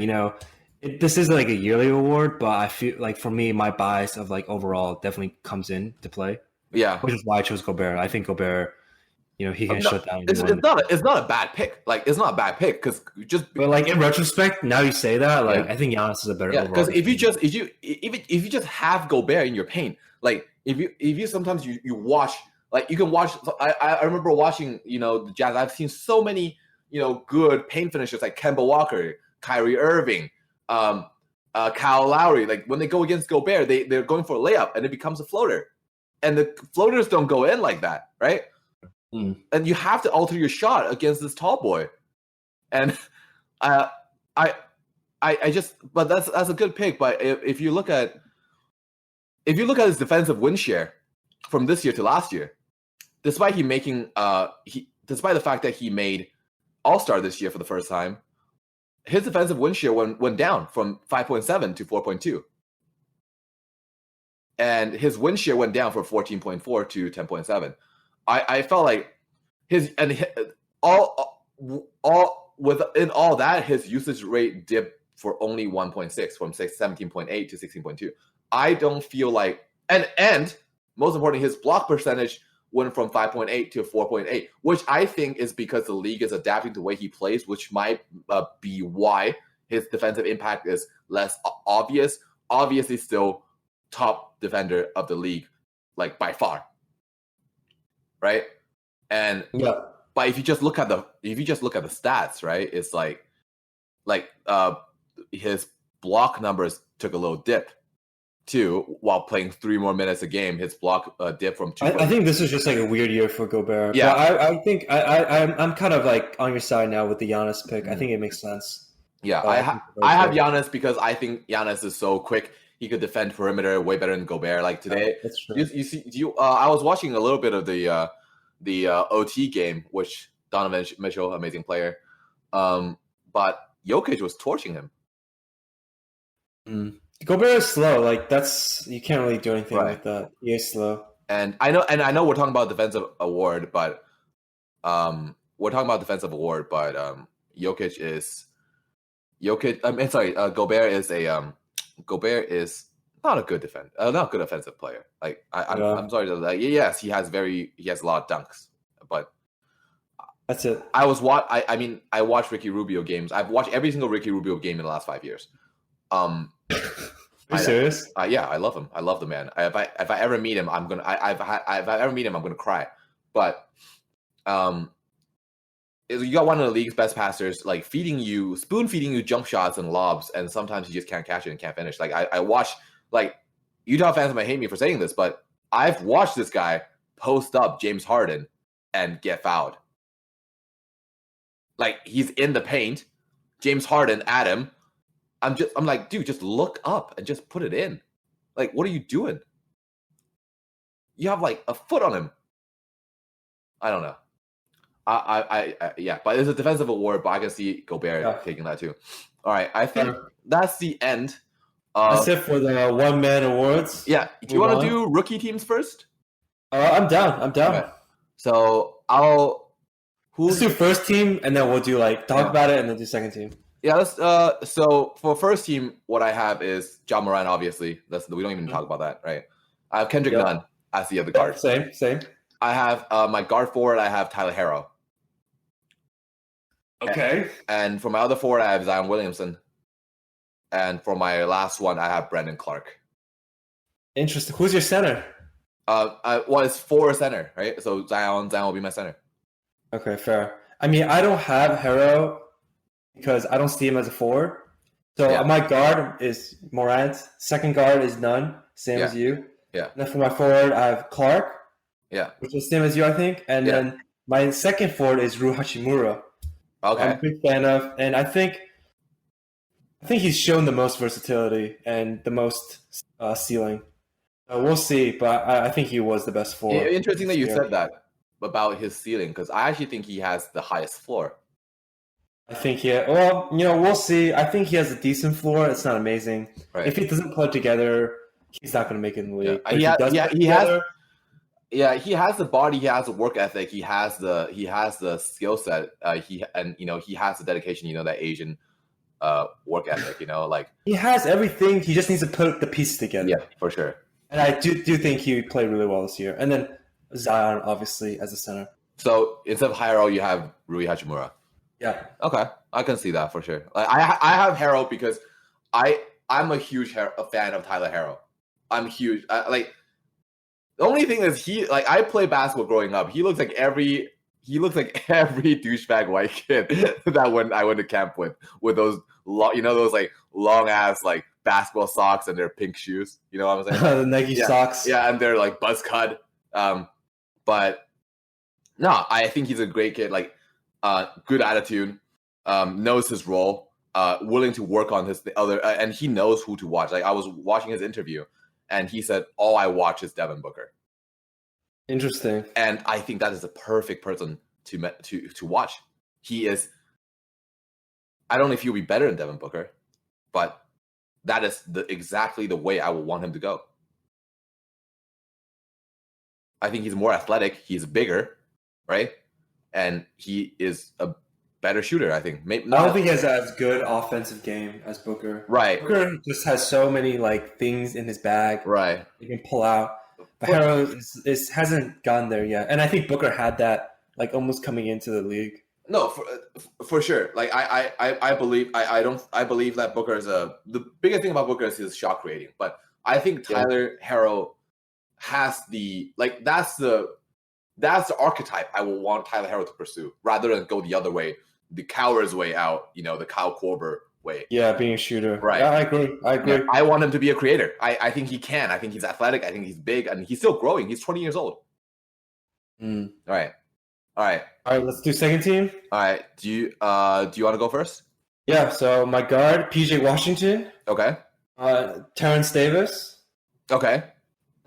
this is like a yearly award, but I feel like for me, my bias of overall definitely comes into play. Yeah, which is why I chose Gobert. I think Gobert, he can shut down. It's not a bad pick. It's not a bad pick because But in retrospect, now you say that, I think Giannis is a better. Yeah, because if you just have Gobert in your paint, if you sometimes you watch, you can watch. I remember watching the Jazz. I've seen so many good paint finishers like Kemba Walker, Kyrie Irving, Kyle Lowry. When they go against Gobert, they're going for a layup and it becomes a floater, and the floaters don't go in like that, right? And you have to alter your shot against this tall boy, and I just, but that's a good pick. But if you look at his defensive win share from this year to last year, despite despite the fact that he made All-Star this year for the first time, his defensive win share went down from 5.7 to 4.2. And his win share went down from 14.4 to 10.7. I felt like within all that, his usage rate dipped for only 1.6 from 17.8 to 16.2. I don't feel like, and most importantly, his block percentage went from 5.8 to 4.8, which I think is because the league is adapting to the way he plays, which might be why his defensive impact is less obvious. Obviously, still top defender of the league, by far, right? And but if you just look at the stats, right, it's his block numbers took a little dip too, while playing 3 more minutes a game. His block dipped from 2. I think this is just a weird year for Gobert. Yeah, but I think I'm kind of on your side now with the Giannis pick. I think it makes sense. Yeah, I have Giannis because I think Giannis is so quick. He could defend perimeter way better than Gobert. Today, that's true. I was watching a little bit of the OT game, which Donovan Mitchell, amazing player, but Jokic was torching him. Gobert is slow. You can't really do anything like that. He is slow. And I know we're talking about defensive award, but Gobert is not a good not good offensive player. I'm sorry to yes, he has a lot of dunks, but that's it. I watched Ricky Rubio games. I've watched every single Ricky Rubio game in the last 5 years. Are you serious? Yeah, I love him. I love the man. If I ever meet him, I'm gonna. If I ever meet him, I'm gonna cry. But you got one of the league's best passers, spoon feeding you jump shots and lobs, and sometimes you just can't catch it and can't finish. I watch, Utah fans might hate me for saying this, but I've watched this guy post up James Harden and get fouled. He's in the paint, James Harden at him. I'm like, dude, just look up and just put it in. What are you doing? You have a foot on him. I don't know. Yeah, but it's a defensive award, but I can see Gobert taking that too. All right, I think that's the end. That's it for the one-man awards. Yeah, do you want to do rookie teams first? I'm down. Okay. So let's do first team, and then we'll do talk about it, and then do second team. Yeah, let's. So for first team, what I have is Ja Morant. Obviously, we don't even talk about that, right? I have Kendrick Nunn as the other guard. Same. I have my guard forward. I have Tyler Herro. Okay. And for my other forward, I have Zion Williamson. And for my last one, I have Brandon Clark. Interesting. Who's your center? Well, it's 4 center, right? So Zion will be my center. Okay, fair. I mean, I don't have Harrow because I don't see him as a forward. So Yeah. my guard is Morant. Second guard is Nunn, same as you. Yeah. And then for my forward, I have Clark, Yeah. which is same as you, I think. And Yeah. then my second forward is Rui Hachimura. I'm Okay. a big fan of, and I think he's shown the most versatility and the most ceiling. We'll see, but I think he was the best forward. Interesting that you this said that about his ceiling, because I actually think he has the highest floor. I think well, we'll see. I think he has a decent floor. It's not amazing. Right. If he doesn't play together, he's not going to make it in the league. Yeah. He He has the body, he has the work ethic, he has the skill set. He has the dedication. That Asian work ethic. Like he has everything. He just needs to put the pieces together. Yeah, for sure. And I do think he played really well this year. And then Zion, obviously, as a center. So instead of Harrow, you have Rui Hachimura. Yeah. Okay, I can see that for sure. Like, I have Harrow because I'm a huge fan of Tyler Harrow. I'm huge. The only thing is I played basketball growing up. He looks like every douchebag white kid that I went to camp with those long ass basketball socks and their pink shoes. You know what I'm saying? The Nike socks. Yeah, and they're buzz cut. But no, I think he's a great kid. Good attitude, knows his role, willing to work on his other, and he knows who to watch. I was watching his interview, and he said, "All I watch is Devin Booker." Interesting. And I think that is the perfect person to watch. He is. I don't know if he'll be better than Devin Booker, but that is exactly the way I would want him to go. I think he's more athletic. He's bigger, right? And he is a better shooter, I think. I don't think he has as good offensive game as Booker. Right. Booker just has so many things in his bag. Right. He can pull out. But Harrow hasn't gotten there yet. And I think Booker had that almost coming into the league. No, for sure. I believe that Booker is the biggest thing about Booker is his shot creating. But I think Tyler Harrow has that's the archetype I will want Tyler Harrow to pursue, rather than go the other way, the coward's way out, the Kyle Korver way. Yeah, being a shooter. Right. Yeah, I agree. Yeah, I want him to be a creator. I think he can. I think he's athletic. I think he's big, and he's still growing. He's 20 years old. Mm. All right. Let's do second team. All right. Do you want to go first? Yeah. So my guard, PJ Washington. Okay. Terrence Davis. Okay.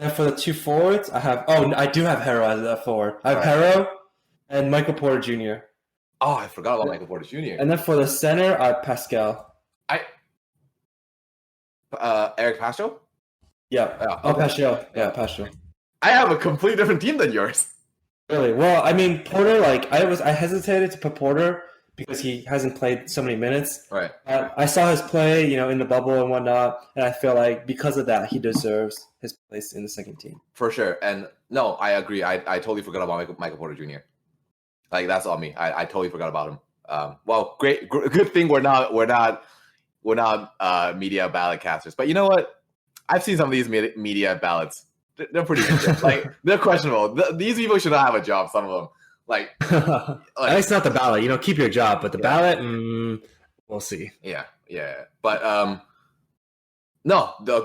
And for the two forwards, I do have Harrow as a forward. I have Harrow and Michael Porter Jr. Oh, I forgot about Michael Porter Jr. And then for the center, I have Pascal. Eric Pascal? Yeah. Okay. Pascal. Yeah, Pascal. I have a completely different team than yours. Really? Well, I mean, Porter, I hesitated to put Porter because he hasn't played so many minutes. Right. I saw his play, in the bubble and whatnot, and I feel like because of that, he deserves his place in the second team. For sure. And no, I agree. I totally forgot about Michael Porter Jr. That's on me. I totally forgot about him. Well, good thing we're not media ballot casters. But you know what? I've seen some of these media ballots. They're pretty good. They're questionable. These people should not have a job. Some of them. At least not the ballot. Keep your job, but the ballot, we'll see. Yeah. But no, the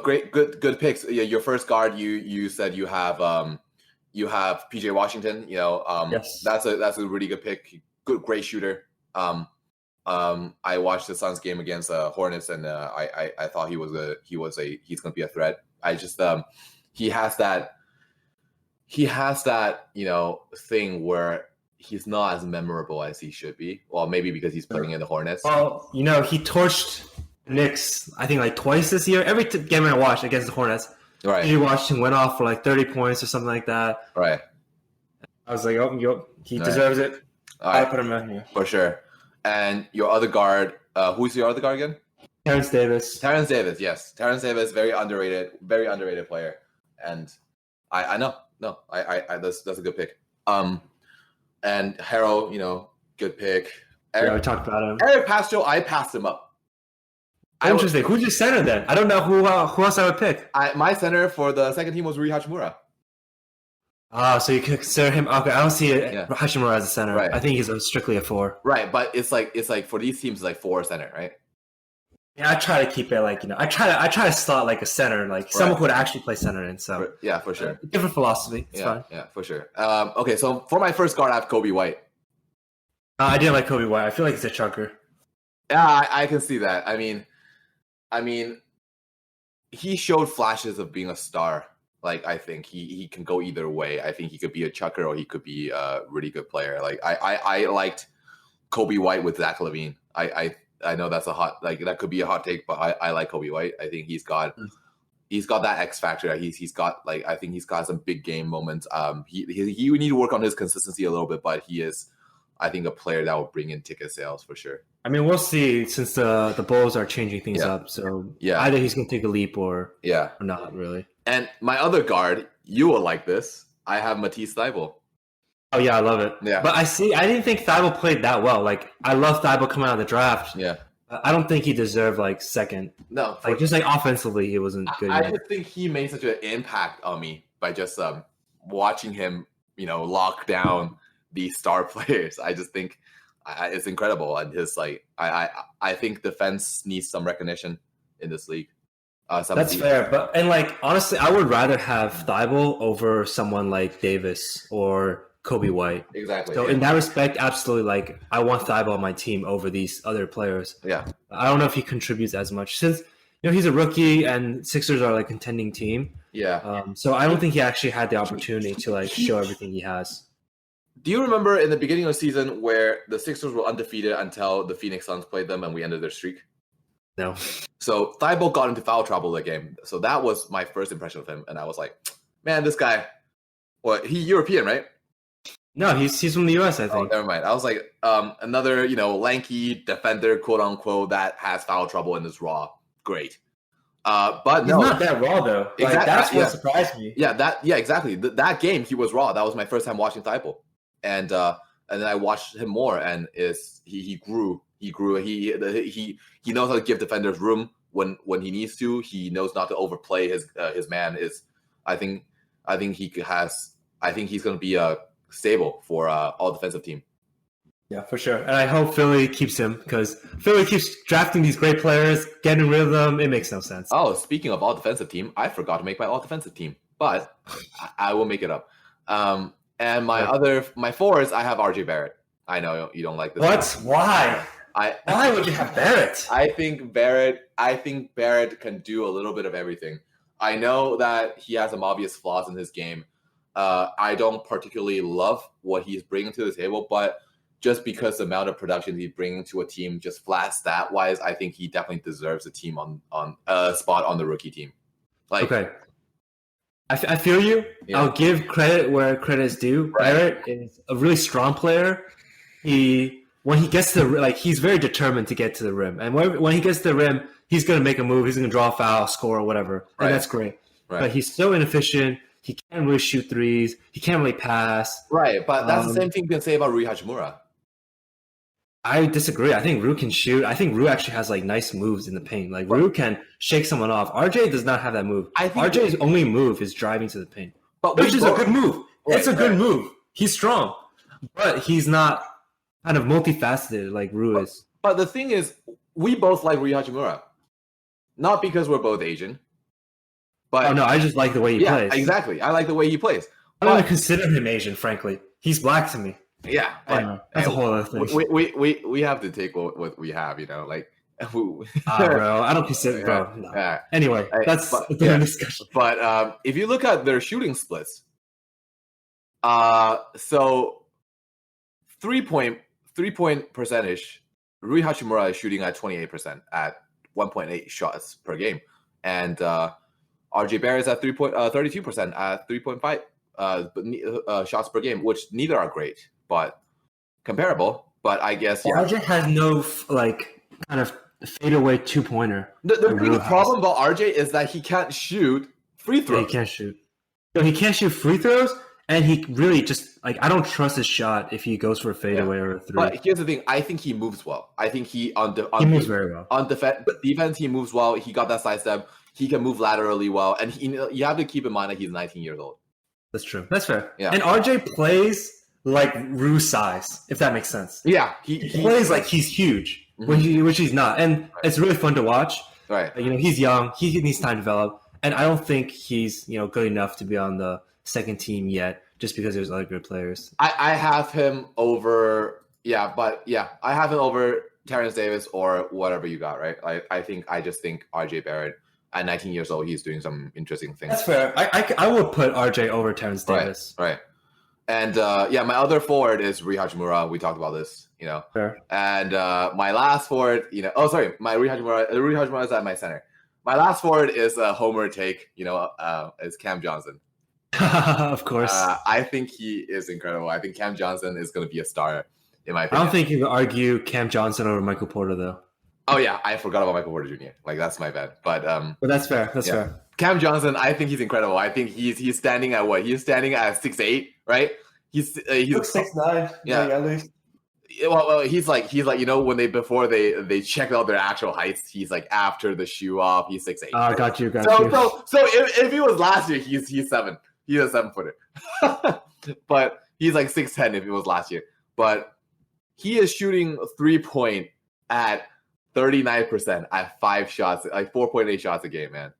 good picks. Yeah, your first guard, you said you have PJ Washington. Yes. That's a really good pick. Great shooter. I watched the Suns game against Hornets, and I thought he's going to be a threat. I just he has that thing where he's not as memorable as he should be. Well, maybe because he's playing in the Hornets. Well, he torched Knicks, I think, twice this year. Every game I watched against the Hornets, right? PJ Washington went off for 30 points or something like that. Right. I was like, he deserves it. I put him in here. For sure. And your other guard, who's your other guard again? Terrence Davis. Terrence Davis, yes. Terrence Davis, very underrated player. And I know. No, I that's a good pick. And Harrow, good pick. We talked about him. Eric Pascal, I passed him up. Interesting. Who's your center then? I don't know who else I would pick. My center for the second team was Rui Hachimura. So you consider him? Okay, I don't see Yeah. Hashimura as a center. Right. I think he's strictly a 4. Right, but it's like for these teams, it's like 4 center, right? Yeah, I try to keep it like I try to slot like a center, like someone who would actually play center in. So yeah, for sure. Different philosophy. It's fine. Yeah, for sure. Okay, so for my first guard, I have Kobe White. I didn't like Kobe White. I feel like he's a chucker. Yeah, I can see that. I mean, he showed flashes of being a star. Like, I think he can go either way. I think he could be a chucker or he could be a really good player. Like, I liked Kobe White with Zach LaVine. I know that's that could be a hot take, but I like Kobe White. I think he's got that X factor. He's got I think he's got some big game moments. He would need to work on his consistency a little bit, but he is, I think, a player that will bring in ticket sales for sure. I mean, we'll see since the Bulls are changing things up. So either he's going to take a leap or not really. And my other guard, you will like this. I have Matisse Thybulle. Oh yeah, I love it. Yeah, but I didn't think Thybulle played that well. Like, I love Thybulle coming out of the draft. Yeah, I don't think he deserved second. No, just offensively, he wasn't good. I just think he made such an impact on me by just watching him, lock down these star players. I just think it's incredible, and his I think defense needs some recognition in this league. That's fair, but honestly, I would rather have Thybulle over someone like Davis or Kobe White. Exactly. So in that respect, absolutely, I want Thybulle on my team over these other players. Yeah. I don't know if he contributes as much since he's a rookie and Sixers are a contending team. Yeah. So I don't think he actually had the opportunity to show everything he has. Do you remember in the beginning of the season where the Sixers were undefeated until the Phoenix Suns played them and we ended their streak? No. So Thybulle got into foul trouble that game. So that was my first impression of him, and I was like, man, this guy. What? He European, right? No, he's from the U.S. I think. Oh, never mind. I was like, another lanky defender, quote unquote, that has foul trouble and is raw. Great. But he's not that raw though. Exactly. That's what surprised me. Yeah, exactly. That game he was raw. That was my first time watching Thybulle, and then I watched him more, and he grew. He grew. He knows how to give defenders room when he needs to. He knows not to overplay his man. I think he's going to be stable for all defensive team. Yeah, for sure. And I hope Philly keeps him because Philly keeps drafting these great players, getting rid of them. It makes no sense. Oh, speaking of all defensive team, I forgot to make my all defensive team, but I will make it up. And my forwards, I have RJ Barrett. I know you don't like this. What? Why? Why would you have Barrett? I think Barrett can do a little bit of everything. I know that he has some obvious flaws in his game. I don't particularly love what he's bringing to the table, but just because the amount of production he's bringing to a team, just flat stat wise, I think he definitely deserves a team on a spot on the rookie team. Okay, I feel you. Yeah. I'll give credit where credit is due. Right. Barrett is a really strong player. When he gets to he's very determined to get to the rim, and when he gets to the rim, he's going to make a move. He's going to draw a foul, score, or whatever, and that's great. Right. But he's so inefficient. He can't really shoot threes. He can't really pass. Right, but that's the same thing you can say about Rui Hachimura. I disagree. I think Rui can shoot. I think Rui actually has nice moves in the paint. Rui can shake someone off. RJ does not have that move. I think RJ's only move is driving to the paint, which is a good move. Right, it's a good move. He's strong, but he's not kind of multifaceted like Rui is. But the thing is, we both like Rui Hachimura, not because we're both Asian. But I just like the way he plays. Exactly. I like the way he plays. I don't consider him Asian, frankly. He's black to me. Yeah, that's a whole other thing. We have to take what we have, bro. I don't consider, bro. No. Yeah. Anyway, that's a different discussion. But if you look at their shooting splits, so 3-point percentage, Rui Hachimura is shooting at 28% at 1.8 shots per game, and RJ Barrett is at 32% at 3.5 shots per game, which neither are great, but comparable. But I guess RJ has no kind of fadeaway 2-pointer. The big problem about RJ is that he can't shoot free throws. Yeah, he can't shoot. He can't shoot free throws, And he really just like I don't trust his shot if he goes for a fadeaway or a three. But here's the thing: I think he moves well. I think he moves very well. On defense, he moves well. He got that sidestep. He can move laterally well, and you have to keep in mind that he's 19 years old. That's true. That's fair. Yeah. And RJ plays like Rue size, if that makes sense. Yeah, he plays like he's huge, which he's not, and it's really fun to watch. Right. He's young. He needs time to develop, and I don't think he's good enough to be on the second team yet, just because there's other good players. I have him over. I have him over Terrence Davis or whatever you got. Right. I just think RJ Barrett at 19 years old, he's doing some interesting things. That's fair. I would put RJ over Terrence Davis. Right. And my other forward is Rui Hachimura. We talked about this, Fair. And my last forward, my Rui Hachimura is at my center. My last forward is a homer take, is Cam Johnson. Of course. I think he is incredible. I think Cam Johnson is going to be a star, in my opinion. I don't think you can argue Cam Johnson over Michael Porter, though. Oh, yeah. I forgot about Michael Porter Jr. Like, that's my bad. But that's fair. That's fair. Cam Johnson, I think he's incredible. I think he's standing at what? He's standing at 6'8", right? He's 6'9". Yeah, at least. Well, he's like when they check out their actual heights, he's like after the shoe off, he's 6'8". Oh, got you. So if he was last year, he's 7. He's a 7-footer. But he's like 6'10" if it was last year. But he is shooting 3-point at 39% at 5 shots, like 4.8 shots a game, man.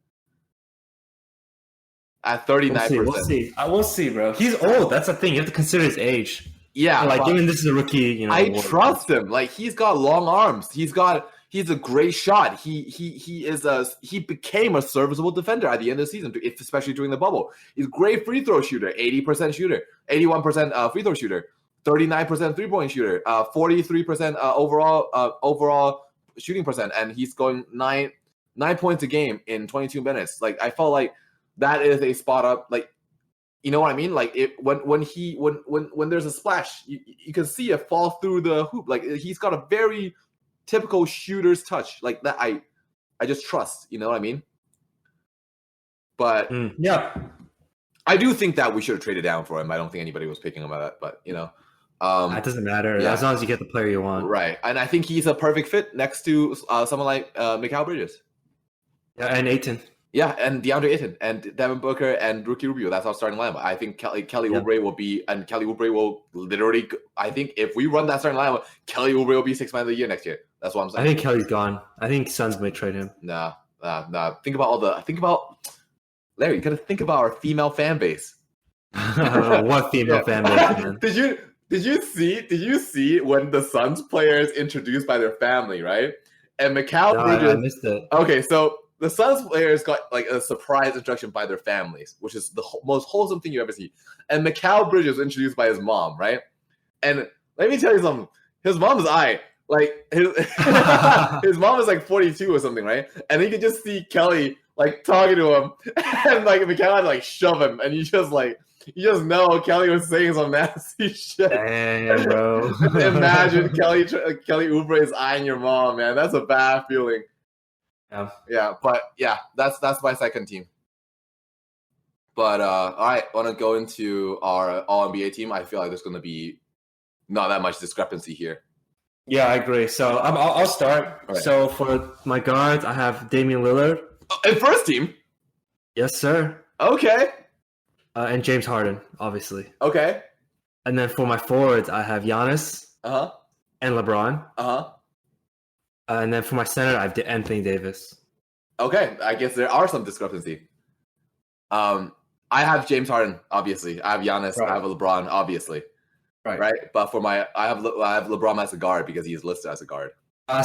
At 39%. We'll see, bro. He's old. That's the thing. You have to consider his age. Yeah. Given this is a rookie, I trust him. Like, he's got long arms. He's a great shot. He became a serviceable defender at the end of the season, especially during the bubble. He's a great free throw shooter, 80% shooter, 81% free throw shooter, 39% 3-point shooter, 43% overall shooting percent, and he's going 9 points a game in 22 minutes. Like, I felt like that is a spot up. Like, you know what I mean? Like, when there's a splash, you can see it fall through the hoop. Like, he's got a very typical shooter's touch, like that. I just trust. You know what I mean? But yeah, I do think that we should have traded down for him. I don't think anybody was picking him at that, but that doesn't matter as long as you get the player you want. Right, and I think he's a perfect fit next to someone like Mikal Bridges. Yeah, and Ayton. Yeah, and DeAndre Ayton and Devin Booker and Ricky Rubio. That's our starting lineup. I think Kelly Oubre will be, and Kelly Oubre will literally. I think if we run that starting lineup, Kelly Oubre will be 6th man of the year next year. That's what I'm saying. I think Kelly's gone. I think Suns may trade him. Nah. Think about Larry. You gotta think about our female fan base. What female fan base? Man? Did you see when the Suns players introduced by their family, right? And Mikal Bridges. I missed it. Okay, so the Suns players got like a surprise introduction by their families, which is the most wholesome thing you ever see. And Mikal Bridges was introduced by his mom, right? And let me tell you something. His mom's eye, like his mom is like 42 or something, right? And you could just see Kelly like talking to him, and like Mikal had to like shove him, and you just know Kelly was saying some nasty shit. Damn, bro. Imagine Kelly Oubre is eyeing your mom, man. That's a bad feeling. Yeah, but yeah, that's my second team. But all right, I want to go into our All NBA team. I feel like there's going to be not that much discrepancy here. Yeah, I agree. So I'll start. Right. So for my guards, I have Damian Lillard. And first team? Yes, sir. Okay. And James Harden, obviously. Okay. And then for my forwards, I have Giannis. And LeBron. And then for my center, I have Anthony Davis. Okay, I guess there are some discrepancy. I have James Harden, obviously. I have Giannis. Right. I have LeBron, obviously. Right. But for I have LeBron as a guard because he's listed as a guard.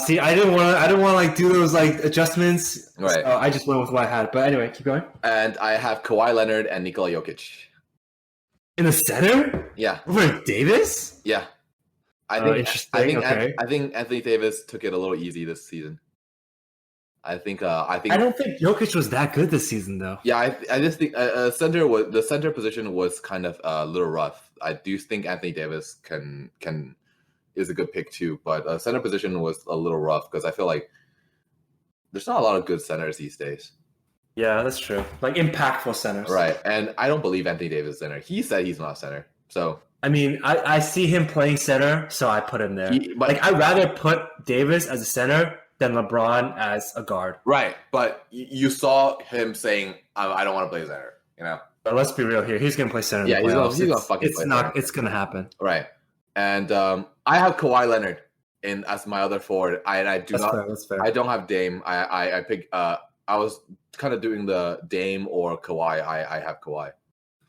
See, I didn't want to like do those like adjustments. Right. So I just went with what I had. But anyway, keep going. And I have Kawhi Leonard and Nikola Jokic. In the center? Yeah. Over Davis? Yeah. I think Anthony Davis took it a little easy this season. I don't think Jokic was that good this season though. Yeah, I just think the center position was kind of a little rough. I do think Anthony Davis is a good pick too, but center position was a little rough because I feel like there's not a lot of good centers these days. Yeah, that's true. Like impactful centers. Right. And I don't believe Anthony Davis is center. He said he's not a center. So I mean, I see him playing center, so I put him there. but Like, I'd rather put Davis as a center than LeBron as a guard. right. But you saw him saying, I don't want to play center, you know? But let's be real here. He's going to play center in the playoffs. He's gonna fucking play center. It's going to happen. Right. And I have Kawhi Leonard in as my other forward. That's fair. I don't have Dame. I pick I was kind of doing the Dame or Kawhi. I have Kawhi.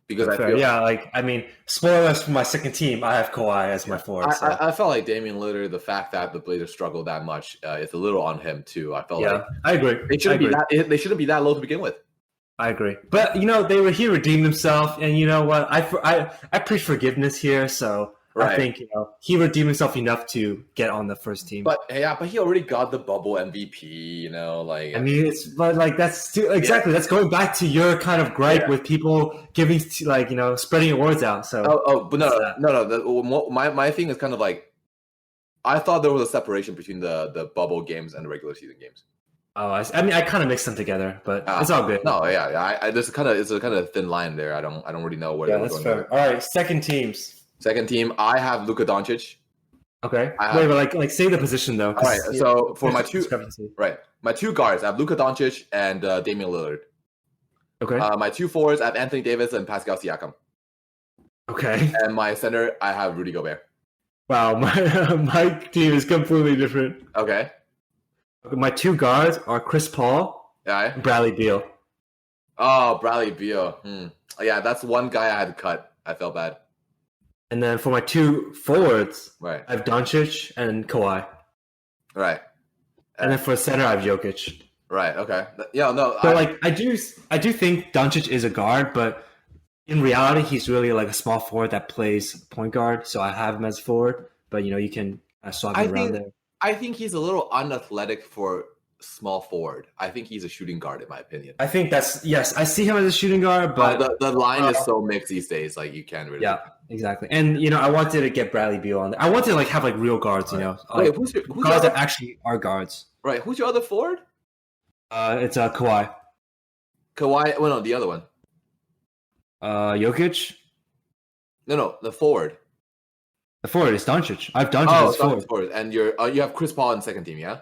Because That's fair. Yeah, like, I mean, spoilers for my second team, I have Kawhi as my forward. So. I felt like Damian Lillard, the fact that the Blazers struggled that much, is a little on him too. I felt like I agree. They shouldn't be that low to begin with. I agree. But he redeemed himself, and you know what? I preach forgiveness here, so I think he redeemed himself enough to get on the first team. But he already got the bubble MVP. Like I mean, that's exactly that's going back to your kind of gripe with people giving spreading awards out. So but no. My thing is kind of like I thought there was a separation between the bubble games and the regular season games. Oh, I mean, I kind of mixed them together, but it's all good. No, there's it's a kind of thin line there. I don't really know where. Yeah, that's fair. All right, second teams. Second team, I have Luka Doncic. Okay. Wait, but say the position though. All right. So for my two guards, I have Luka Doncic and Damian Lillard. Okay. My two forwards, I have Anthony Davis and Pascal Siakam. Okay. And my center, I have Rudy Gobert. Wow, my team is completely different. Okay. My two guards are Chris Paul and Bradley Beal. Oh, Bradley Beal. Yeah, that's one guy I had to cut. I felt bad. And then for my two forwards, I have Doncic and Kawhi. Right. And then for center, I have Jokic. Right. Okay. Yeah. No. So I do think Doncic is a guard, but in reality, he's really like a small forward that plays point guard. So I have him as forward, but you can swap him around there. I think he's a little unathletic for small forward. I think he's a shooting guard, in my opinion. I think I see him as a shooting guard, but the line is so mixed these days. Like you can't really. Yeah, exactly. And I wanted to get Bradley Beal on there. I wanted to have real guards. Who's guards that actually are guards. Right. Who's your other forward? It's Kawhi. Kawhi. Well, no, the other one. Jokic. No, the forward. The forward is Doncic. I have Doncic as forward. And you have Chris Paul in second team, yeah?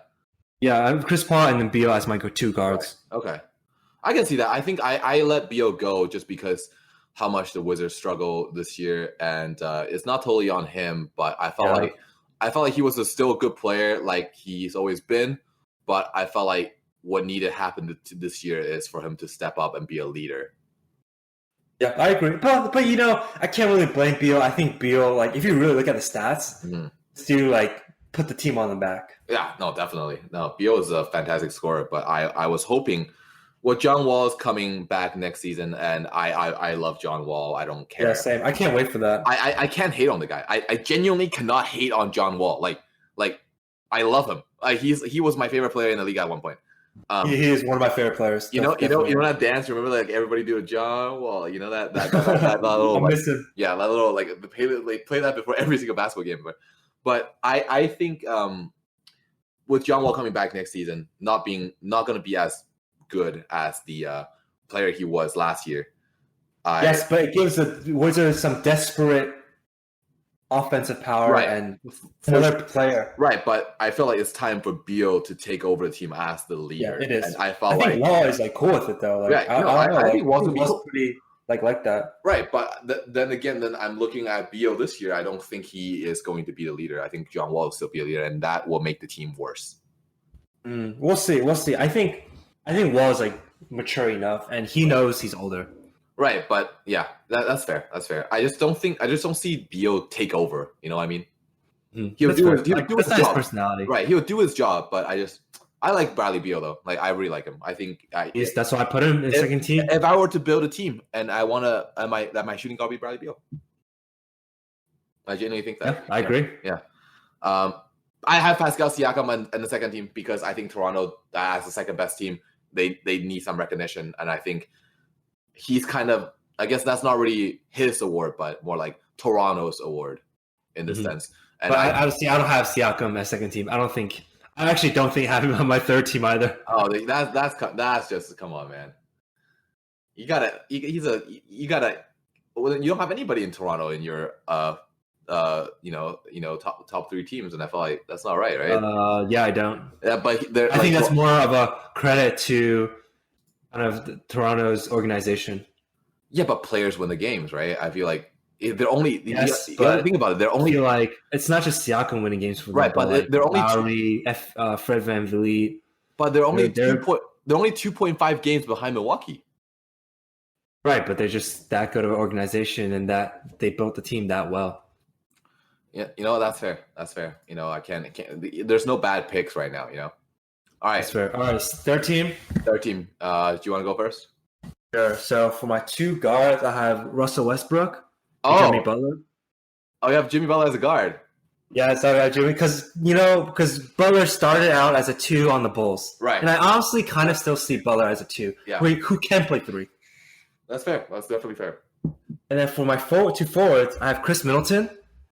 Yeah, I have Chris Paul and then Beal as my two guards. Right. Okay. I can see that. I think I let Beal go just because how much the Wizards struggle this year, and it's not totally on him, but I felt like he was still a good player like he's always been, but I felt like what needed to happen this year is for him to step up and be a leader. Yeah, I agree. But I can't really blame Beal. I think Beal, if you really look at the stats, still put the team on the back. Yeah, no, definitely. No, Beal is a fantastic scorer, but I was hoping John Wall is coming back next season, and I love John Wall. I don't care. Yeah, same. I can't wait for that. I can't hate on the guy. I genuinely cannot hate on John Wall. Like I love him. He was my favorite player in the league at one point. He is one of my favorite players. You know that dance. Remember, everybody do a John Wall. That little. I miss him. Yeah, that little play that before every single basketball game. But I think with John Wall coming back next season, not going to be as good as the player he was last year. Yes, but it gives the Wizards some desperate offensive power and another player. Right, but I feel like it's time for Beal to take over the team as the leader. Yeah, it is. And I think Wall is cool with it though. I think Wall's pretty like that. Right, but then I'm looking at Beal this year. I don't think he is going to be the leader. I think John Wall will still be a leader, and that will make the team worse. We'll see. I think Wall is mature enough, and he knows he's older. Right, but yeah, that's fair. That's fair. I just don't see Beal take over. You know what I mean? He'll do his job. His personality. Right, he'll do his job, but I like Bradley Beal though. I really like him. I think that's why I put him in second team. If I were to build a team and I want to, my shooting guard be Bradley Beal. I genuinely think that. Yeah, I agree. Yeah. I have Pascal Siakam in the second team because I think Toronto as the second best team, they need some recognition, and I think he's kind of, I guess that's not really his award, but more like Toronto's award in this sense. And but I don't have Siakam as second team. I actually don't think I have him on my third team either. Oh, that's just, come on, man. You gotta. You gotta. Well, you don't have anybody in Toronto in your top three teams, and I feel like that's not right, right? Yeah, I don't. Yeah, but I think that's more of a credit to kind of Toronto's organization. Yeah, but players win the games, right? I feel like they're only. Yes, you gotta but think about it. They're I only feel like it's not just Siakam winning games for them, right, but but like they're only Lowry, Fred VanVleet. but they're only They're 2.5 games behind Milwaukee. right, but they're just that good of an organization, and that they built the team that well. Yeah, that's fair. That's fair. I can't. There's no bad picks right now. All right, That's fair. All right, third team. third team. Do you want to go first? Sure. So for my two guards, I have Russell Westbrook, Oh, Jimmy Butler. you have Jimmy Butler as a guard. Yeah, so I got Jimmy because Butler started out as a 2 on the Bulls, Right. And I honestly kind of still see Butler as a 2, Yeah. who can play 3. That's fair. That's definitely fair. And then for my two forwards, I have Chris Middleton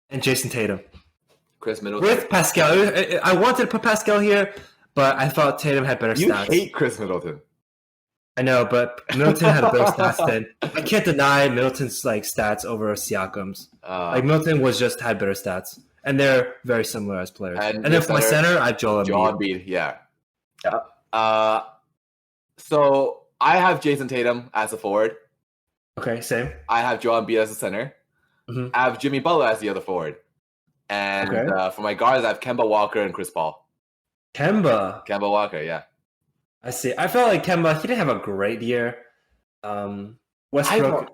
and Jason Tatum. Chris Middleton. With Pascal. I wanted to put Pascal here, but I thought Tatum had better You stats. hate Chris Middleton. I know, but Middleton had better stats than I can't deny Middleton's stats over Siakam's. Middleton had better stats, and they're very similar as players. And then for my center, I have Joel Embiid. Yeah. So I have Jason Tatum as a forward. Okay, same. I have Joel Embiid as a center. Mm-hmm. I have Jimmy Butler as the other forward. And for my guards, I have Kemba Walker and Chris Paul. Kemba Walker, yeah. I see. I felt like Kemba, he didn't have a great year. Westbrook.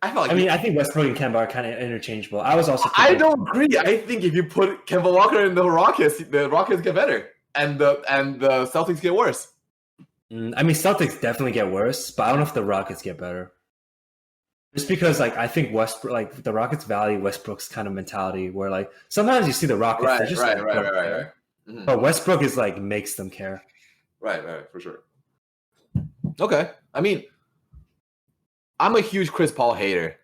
I think Westbrook and Kemba are kind of interchangeable. I was also. I don't agree. I think if you put Kemba Walker in the Rockets get better, and the Celtics get worse. Celtics definitely get worse, but I don't know if the Rockets get better. Just because, I think Westbrook, the Rockets value Westbrook's kind of mentality, where sometimes you see the Rockets, right. Mm-hmm. But Westbrook is makes them care. Right, for sure. Okay, I'm a huge Chris Paul hater.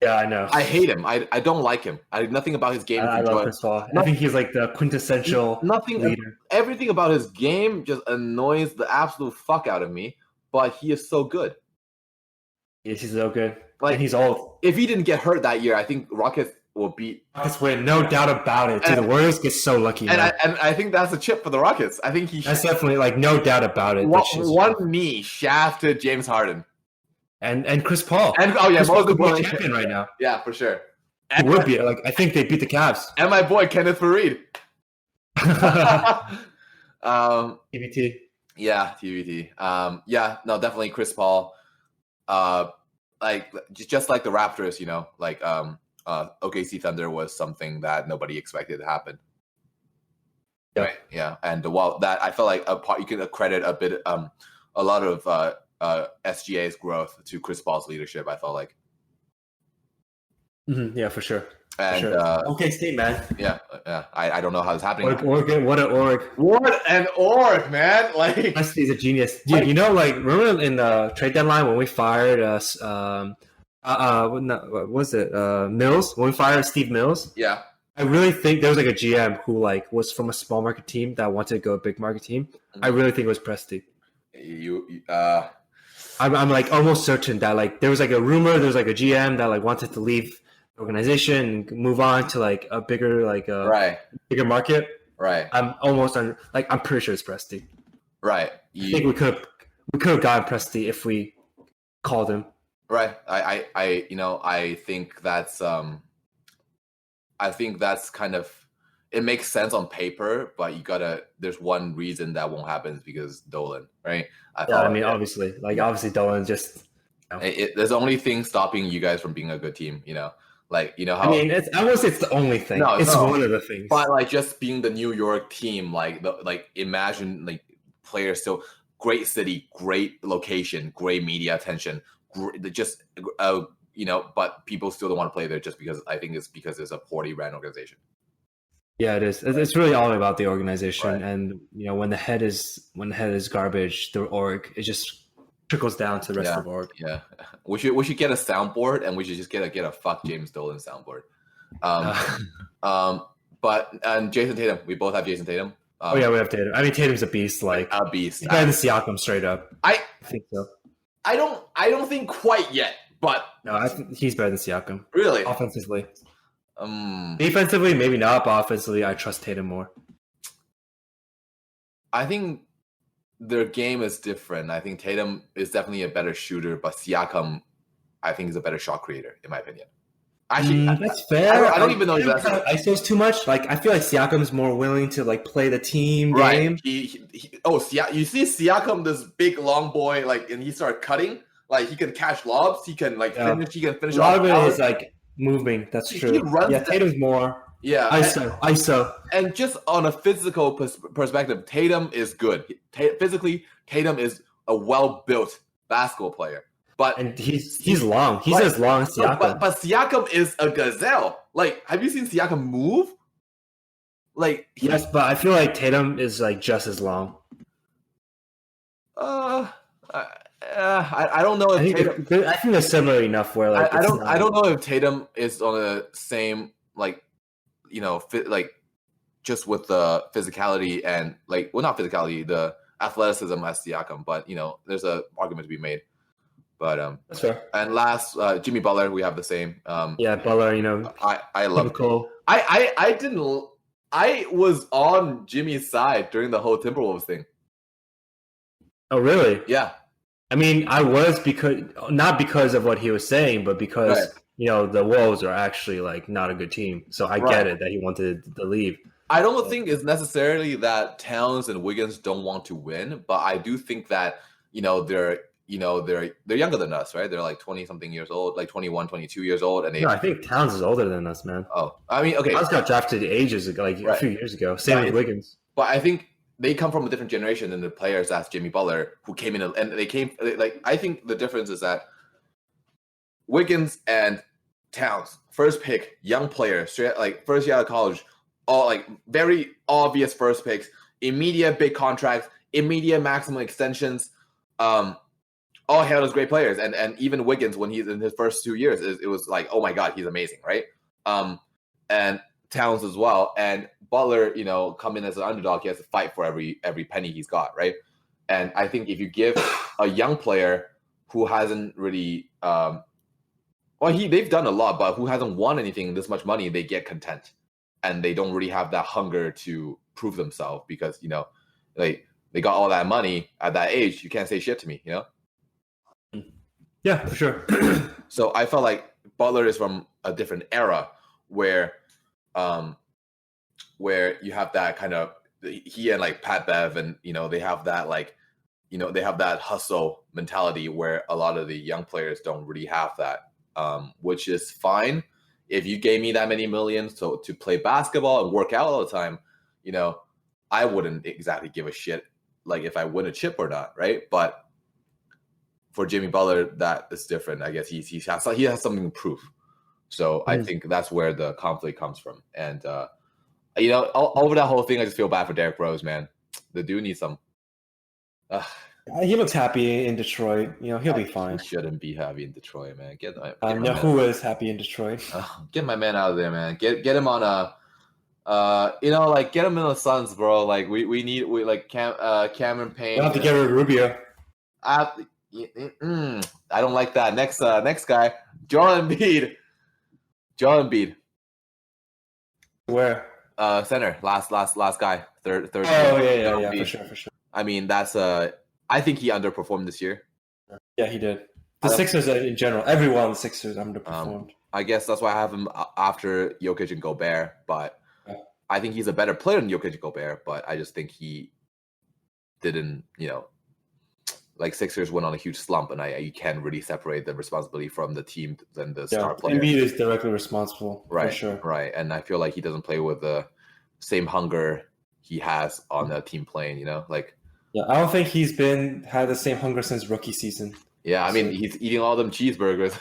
Yeah, I know. I hate him. I don't like him. Nothing about his game. I love Chris Paul. I think he's the quintessential leader. Everything about his game just annoys the absolute fuck out of me. But he is so good. Yes, he's so good. And he's old. If he didn't get hurt that year, I think Rockets will beat. Rockets win, no doubt about it. Dude, the Warriors get so lucky. And I think that's a chip for the Rockets. I think that's definitely no doubt about it. One knee shafted James Harden. And Chris Paul. And Chris Paul could be champion right now. Yeah, for sure. It would be. I think they beat the Cavs. And my boy Kenneth Faried. TBT. Yeah, TBT. No, definitely Chris Paul. Just like the Raptors, OKC Thunder was something that nobody expected to happen. Yeah. Right. Yeah, and that I felt like you can credit a lot of SGA's growth to Chris Paul's leadership. I felt like. Mm-hmm. Yeah, for sure. And okay, State, man. Yeah. I don't know how it's happening. Oregon, what an org! What an org, man! He's a genius, dude. Remember in the trade deadline when we fired what was it? Mills. When we fired Steve Mills. Yeah. I really think there was a GM who was from a small market team that wanted to go a big market team. Mm-hmm. I really think it was Presti. I'm almost certain that there was a rumor, there was a GM that wanted to leave the organization and move on to a bigger bigger market. Right. I'm almost I'm pretty sure it's Presti. Right. I think we could have gotten Presti if we called him. Right. I think that's kind of, it makes sense on paper, but there's one reason that won't happen is because Dolan, right? Obviously Dolan just. There's only thing stopping you guys from being a good team, how. I won't say it's the only thing. No, it's one of the things. But just being the New York team, imagine players still great city, great location, great media attention, but people still don't want to play there just because I think it's because it's a poorly ran organization. Yeah, it is. It's really all about the organization, right. And when the head is garbage, the org it just trickles down to the rest of the org. Yeah, we should get a soundboard, and we should just get a fuck James Dolan soundboard. But Jason Tatum, we both have Jason Tatum. We have Tatum. Tatum's a beast. A beast. He's better than Siakam straight up. I think so. I don't think quite yet, but No, I think he's better than Siakam. really, Offensively. Defensively, maybe not, but offensively, I trust Tatum more. I think their game is different. I think Tatum is definitely a better shooter, but Siakam, I think, is a better shot creator, in my opinion. Actually, that's fair. I don't even know if that's ISO's too much. Like, I feel like Siakam's more willing to like play the team game. You see Siakam, this big long boy, like, and he started cutting. Like, he can catch lobs. He can finish. He can finish. A lot of it is like moving. That's true. He runs Tatum's more. Yeah, ISO. And just on a physical perspective, Tatum is good. Physically, Tatum is a well-built basketball player. And he's long. He's as long as Siakam. But Siakam is a gazelle. Like, have you seen Siakam move? Like, yes, but I feel like Tatum is like just as long. I don't know if Tatum. I think they're similar enough where like I don't know if Tatum is on the same just with the physicality and not physicality, the athleticism as Siakam, but there's a argument to be made. But that's fair. And last, Jimmy Butler, we have the same. Butler. I love Cole. I was on Jimmy's side during the whole Timberwolves thing. Oh really? Yeah. I mean, I was not because of what he was saying, but because the Wolves are actually like not a good team. So I get it that he wanted to leave. I don't think it's necessarily that Towns and Wiggins don't want to win, but I do think that they're younger than us, right? They're like 20-something years old, like 21, 22 years old. And I think Towns is older than us, man. Oh, I mean, okay. Towns got drafted ages ago, a few years ago. Same with Wiggins. But I think they come from a different generation than the players as Jimmy Butler, who came in and they came I think the difference is that Wiggins and Towns, first pick, young player, straight first year out of college, all very obvious first picks, immediate big contracts, immediate maximum extensions. All hailed as great players, and even Wiggins, when he's in his first 2 years, it was like, oh my god, he's amazing, right? And Towns as well, and Butler, come in as an underdog, he has to fight for every penny he's got, right? And I think if you give a young player who hasn't really, they've done a lot, but who hasn't won anything this much money, they get content, and they don't really have that hunger to prove themselves because they got all that money at that age. You can't say shit to me, Yeah, for sure. So I felt like Butler is from a different era where you have that kind of he and Pat Bev and they have that they have that hustle mentality where a lot of the young players don't really have that, which is fine. If you gave me that many millions to play basketball and work out all the time, I wouldn't exactly give a shit if I win a chip or not, right? But for Jimmy Butler, that is different. I guess he has something to prove. So I think that's where the conflict comes from. And over that whole thing, I just feel bad for Derrick Rose, man. The dude needs some. He looks happy in Detroit. He'll be fine. He shouldn't be happy in Detroit, man. Who is happy in Detroit? Get my man out of there, man. Get him on get him in the Suns, bro. We need Cameron Payne. You have to get rid of Rubio. I don't like that. Next guy, Joel Embiid. Where? Center. Last guy. Third. Oh yeah, for sure. I mean, I think he underperformed this year. Yeah, he did. The Sixers in general, everyone on the Sixers underperformed. I guess that's why I have him after Jokic and Gobert, but I think he's a better player than Jokic and Gobert, but I just think he didn't, Sixers went on a huge slump, and you can't really separate the responsibility from the team than the star player. Embiid is directly responsible, right? For sure. Right, and I feel like he doesn't play with the same hunger he has on the team playing. Yeah, I don't think he's had the same hunger since rookie season. Yeah, I mean, he's eating all them cheeseburgers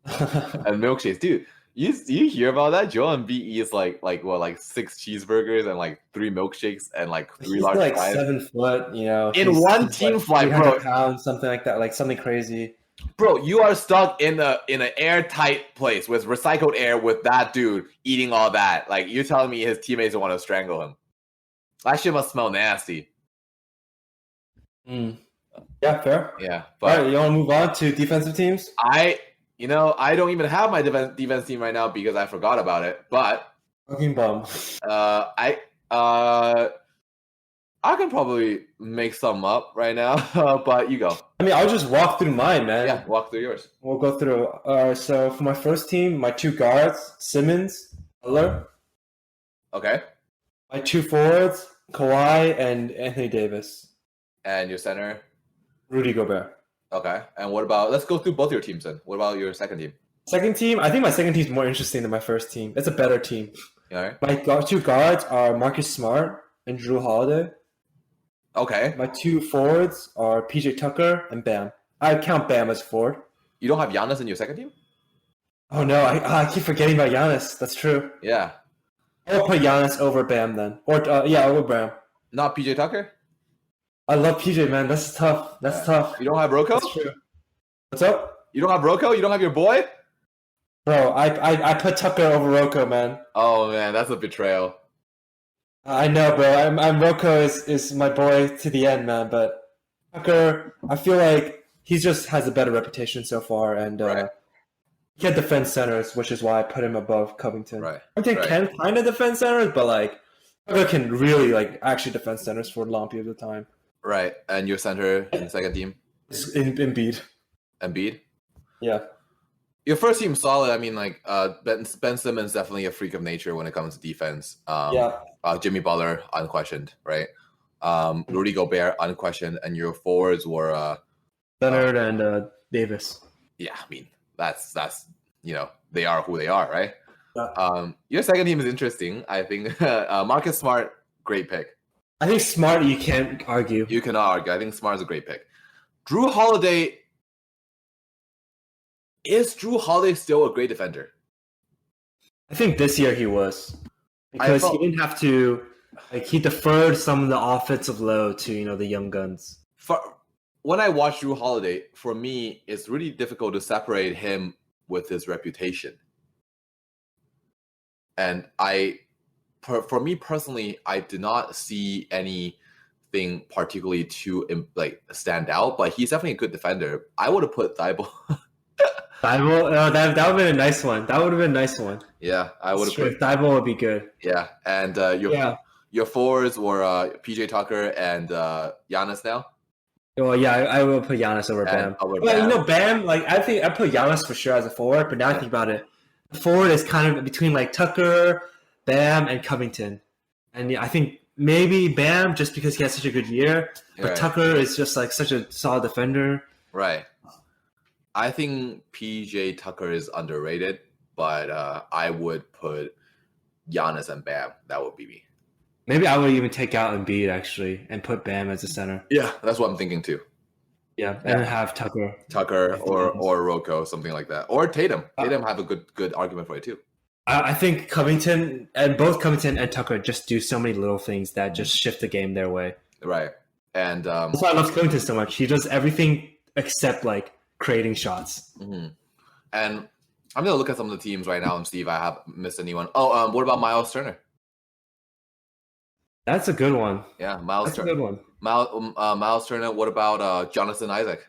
and milkshakes, dude. You hear about that? Joel Embiid eats like 6 cheeseburgers and 3 milkshakes and 3 large fries. 7 foot, in one team flight, bro. Pounds, something like that, something crazy. Bro, you are stuck in an airtight place with recycled air with that dude eating all that. You're telling me his teammates want to strangle him? That shit must smell nasty. Yeah, fair. Yeah, All but right, you want to move on to defensive teams? I don't even have my defense team right now because I forgot about it. But Fucking bum. I uh I can probably make some up right now. But you go. I mean, I'll just walk through mine, man. Yeah, walk through yours. We'll go through. So for my first team, my two guards, Simmons, Butler. Okay. My two forwards, Kawhi and Anthony Davis. And your center. Rudy Gobert. Okay. And what about? Let's go through both your teams then. What about your second team? Second team, I think my second team is more interesting than my first team. It's a better team. All right. My two guards are Marcus Smart and Drew Holiday. Okay. My two forwards are PJ Tucker and Bam. I count Bam as a forward. You don't have Giannis in your second team? Oh no, I keep forgetting about Giannis. That's true. Yeah. I'll put Giannis over Bam then. Or over Bam. Not PJ Tucker? I love PJ, man. That's tough. That's tough. You don't have Rocco? That's true. What's up? You don't have Rocco? You don't have your boy? Bro, I put Tucker over Rocco, man. Oh man, that's a betrayal. I know, bro. I'm Rocco is my boy to the end, man. But Tucker, I feel like he just has a better reputation so far, and Right. he can defend centers, which is why I put him above Covington. Right. Covington can kind of defend centers, but like Tucker can really like actually defend centers for long periods of time. Right. And your center in the second team? Embiid. Embiid? Yeah. Your first team solid. I mean, like Ben Simmons definitely a freak of nature when it comes to defense. Yeah. Jimmy Butler unquestioned, right? Rudy Gobert unquestioned, and your forwards were Leonard and Davis. yeah. I mean, that's they are who they are, right? Yeah. Your second team is interesting. I think Marcus Smart, great pick. I think Smart, you can't argue. You cannot argue. I think Smart is a great pick. Drew Holiday. Is Drew Holiday still a great defender? I think this year he was. Because he didn't have to, like, he deferred some of the offensive load to, the young guns. When I watch Drew Holiday, for me, it's really difficult to separate him with his reputation. And for me personally, I did not see anything particularly to stand out, but he's definitely a good defender. I would have put Thibault. Thibault, that would have been a nice one. That would have been a nice one. Yeah, I would have put Thibault would be good. Yeah, and your forwards were PJ Tucker and Giannis now. Well, yeah, I will put Giannis over Bam. Bam, like I think I put Giannis for sure as a forward, but now I think about it, the forward is kind of between like Tucker, Bam, and Covington, and I think maybe Bam just because he had such a good year, but Tucker is just like such a solid defender. Right. I think PJ Tucker is underrated, but I would put Giannis and Bam. That would be me. Maybe I would even take out Embiid actually and put Bam as a center. Yeah, that's what I'm thinking too. Yeah, and have Tucker or Rocco, something like that, or Tatum. Tatum have a good argument for it too. I think Covington and both Covington and Tucker just do so many little things that just shift the game their way. Right, and that's why I love Covington so much. He does everything except like creating shots. Mm-hmm. And I'm gonna look at some of the teams right now and see if I have missed anyone. Oh, what about Miles Turner? That's a good one. Yeah, Miles. That's a good one. Miles Turner. What about Jonathan Isaac?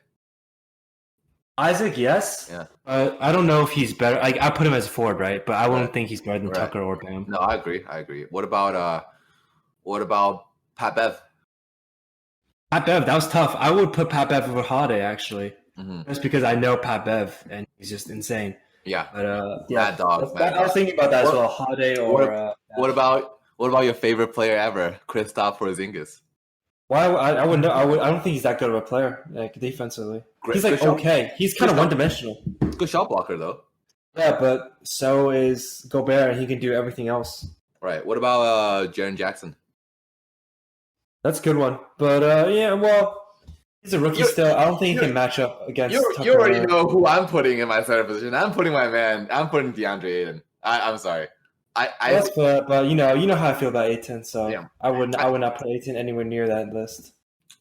Isaac, yes. Yeah. I don't know if he's better. Like I put him as a forward, right? But I wouldn't think he's better than Tucker or Bam. No, I agree. What about Pat Bev? Pat Bev, that was tough. I would put Pat Bev over Holiday actually. Mm-hmm. Just because I know Pat Bev and he's just insane. Yeah. But Mad dog. I was thinking about that as well. Holiday or what about your favorite player ever, Kristaps Porzingis? Why? I wouldn't know. I don't think he's that good of a player, like defensively. He's like okay. He's kind of one-dimensional. Good shot blocker though. Yeah, but so is Gobert, and he can do everything else. Right. What about Jaren Jackson? That's a good one. But well, he's a rookie still. I don't think he can match up against. You already know who I'm putting in my center position. I'm putting my man. I'm putting DeAndre Ayton. I'm sorry. But you know how I feel about Ayton, so yeah. I would not put Ayton anywhere near that list.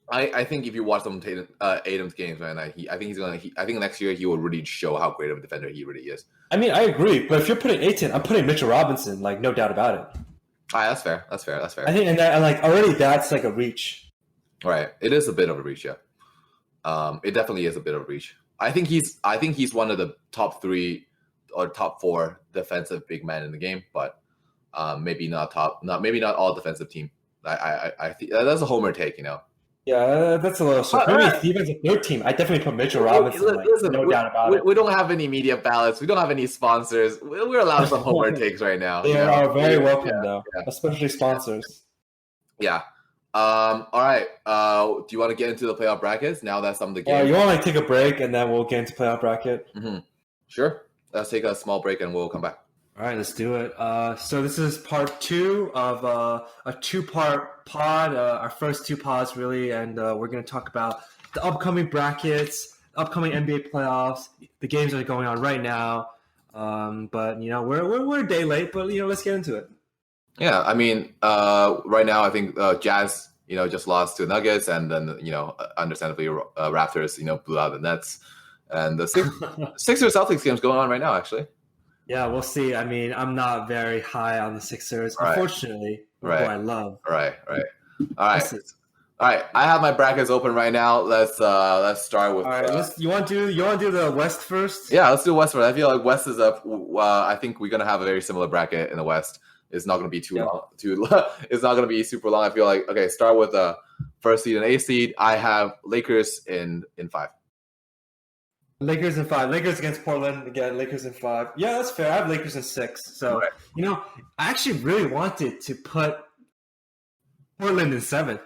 I think if you watch some Ayton's games, man, I think next year he will really show how great of a defender he really is. I mean, I agree, but if you're putting Ayton, I'm putting Mitchell Robinson, like no doubt about it. That's fair. I think, and like already that's like a reach. Right, it is a bit of a reach, yeah. It definitely is a bit of a reach. I think he's one of the top 3 or top 4 defensive big men in the game, but maybe not all defensive team. I think that's a homer take, you know. Yeah, that's a little short. Maybe Stevens a third team. I definitely put Mitchell Robinson. Listen, no doubt about it. We don't have any media ballots. We don't have any sponsors. We're allowed some homer takes right now. They are very welcome, though, yeah. especially sponsors. Yeah. All right. Do you want to get into the playoff brackets now that some of the games? You want to take a break and then we'll get into playoff bracket? Mm-hmm. Sure. Let's take a small break and we'll come back. All right, let's do it. So this is part 2 of a 2-part pod, our first 2 pods, really, and we're going to talk about the upcoming brackets, upcoming NBA playoffs, the games that are going on right now. But, you know, we're a day late, but, you know, let's get into it. Yeah, I mean, right now I think Jazz, you know, just lost to Nuggets, and then, you know, understandably, Raptors, you know, blew out the Nets. And the Sixers Celtics game's going on right now, actually. Yeah, we'll see. I mean, I'm not very high on the Sixers, unfortunately. Right. Who I love. Right. All right. I have my brackets open right now. Let's start with. All right. You want to do the West first? Yeah, let's do West first. I feel like West is I think we're gonna have a very similar bracket in the West. It's not gonna be too long. It's not gonna be super long. I feel like okay. Start with the first seed and 8th seed. I have Lakers in 5. Lakers in 5. Lakers against Portland. Again, Lakers in 5. Yeah, that's fair. I have Lakers in 6. So, you know, I actually really wanted to put Portland in 7.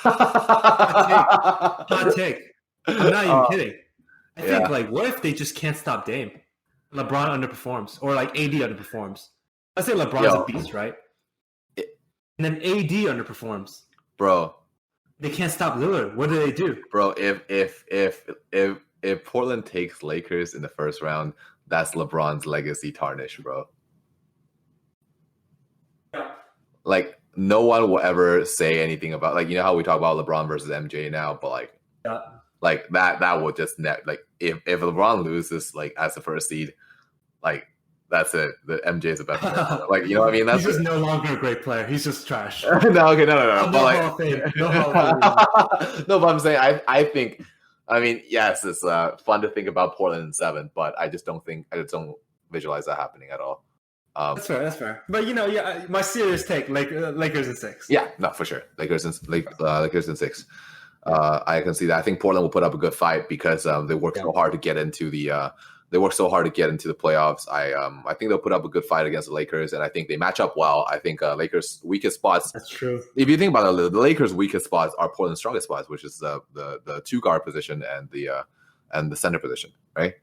Hot take. I'm not even kidding. I think, like, what if they just can't stop Dame? LeBron underperforms. Or, like, AD underperforms. Let's say LeBron's a beast, right? And then AD underperforms. Bro. They can't stop Lillard. What do they do? Bro, if Portland takes Lakers in the first round, that's LeBron's legacy tarnished, bro. Yeah. Like, no one will ever say anything about, like, you know how we talk about LeBron versus MJ now, but like that will just like if LeBron loses like as the first seed, like that's it. The MJ is a better player. Like, you know what I mean? That's he's just no longer a great player. He's just trash. No. But like, Hall of Fame. No Hall of Fame. No, but I'm saying I think. I mean, yes, it's fun to think about Portland in 7, but I just don't visualize that happening at all. That's fair. But, you know, yeah, my serious take, Lakers in 6. Yeah, no, for sure. Lakers in 6. I can see that. I think Portland will put up a good fight because they worked so hard to get into the playoffs. I think they'll put up a good fight against the Lakers, and I think they match up well. I think Lakers' weakest spots. That's true. If you think about it, the Lakers' weakest spots are Portland's strongest spots, which is the 2-guard position and the center position, right?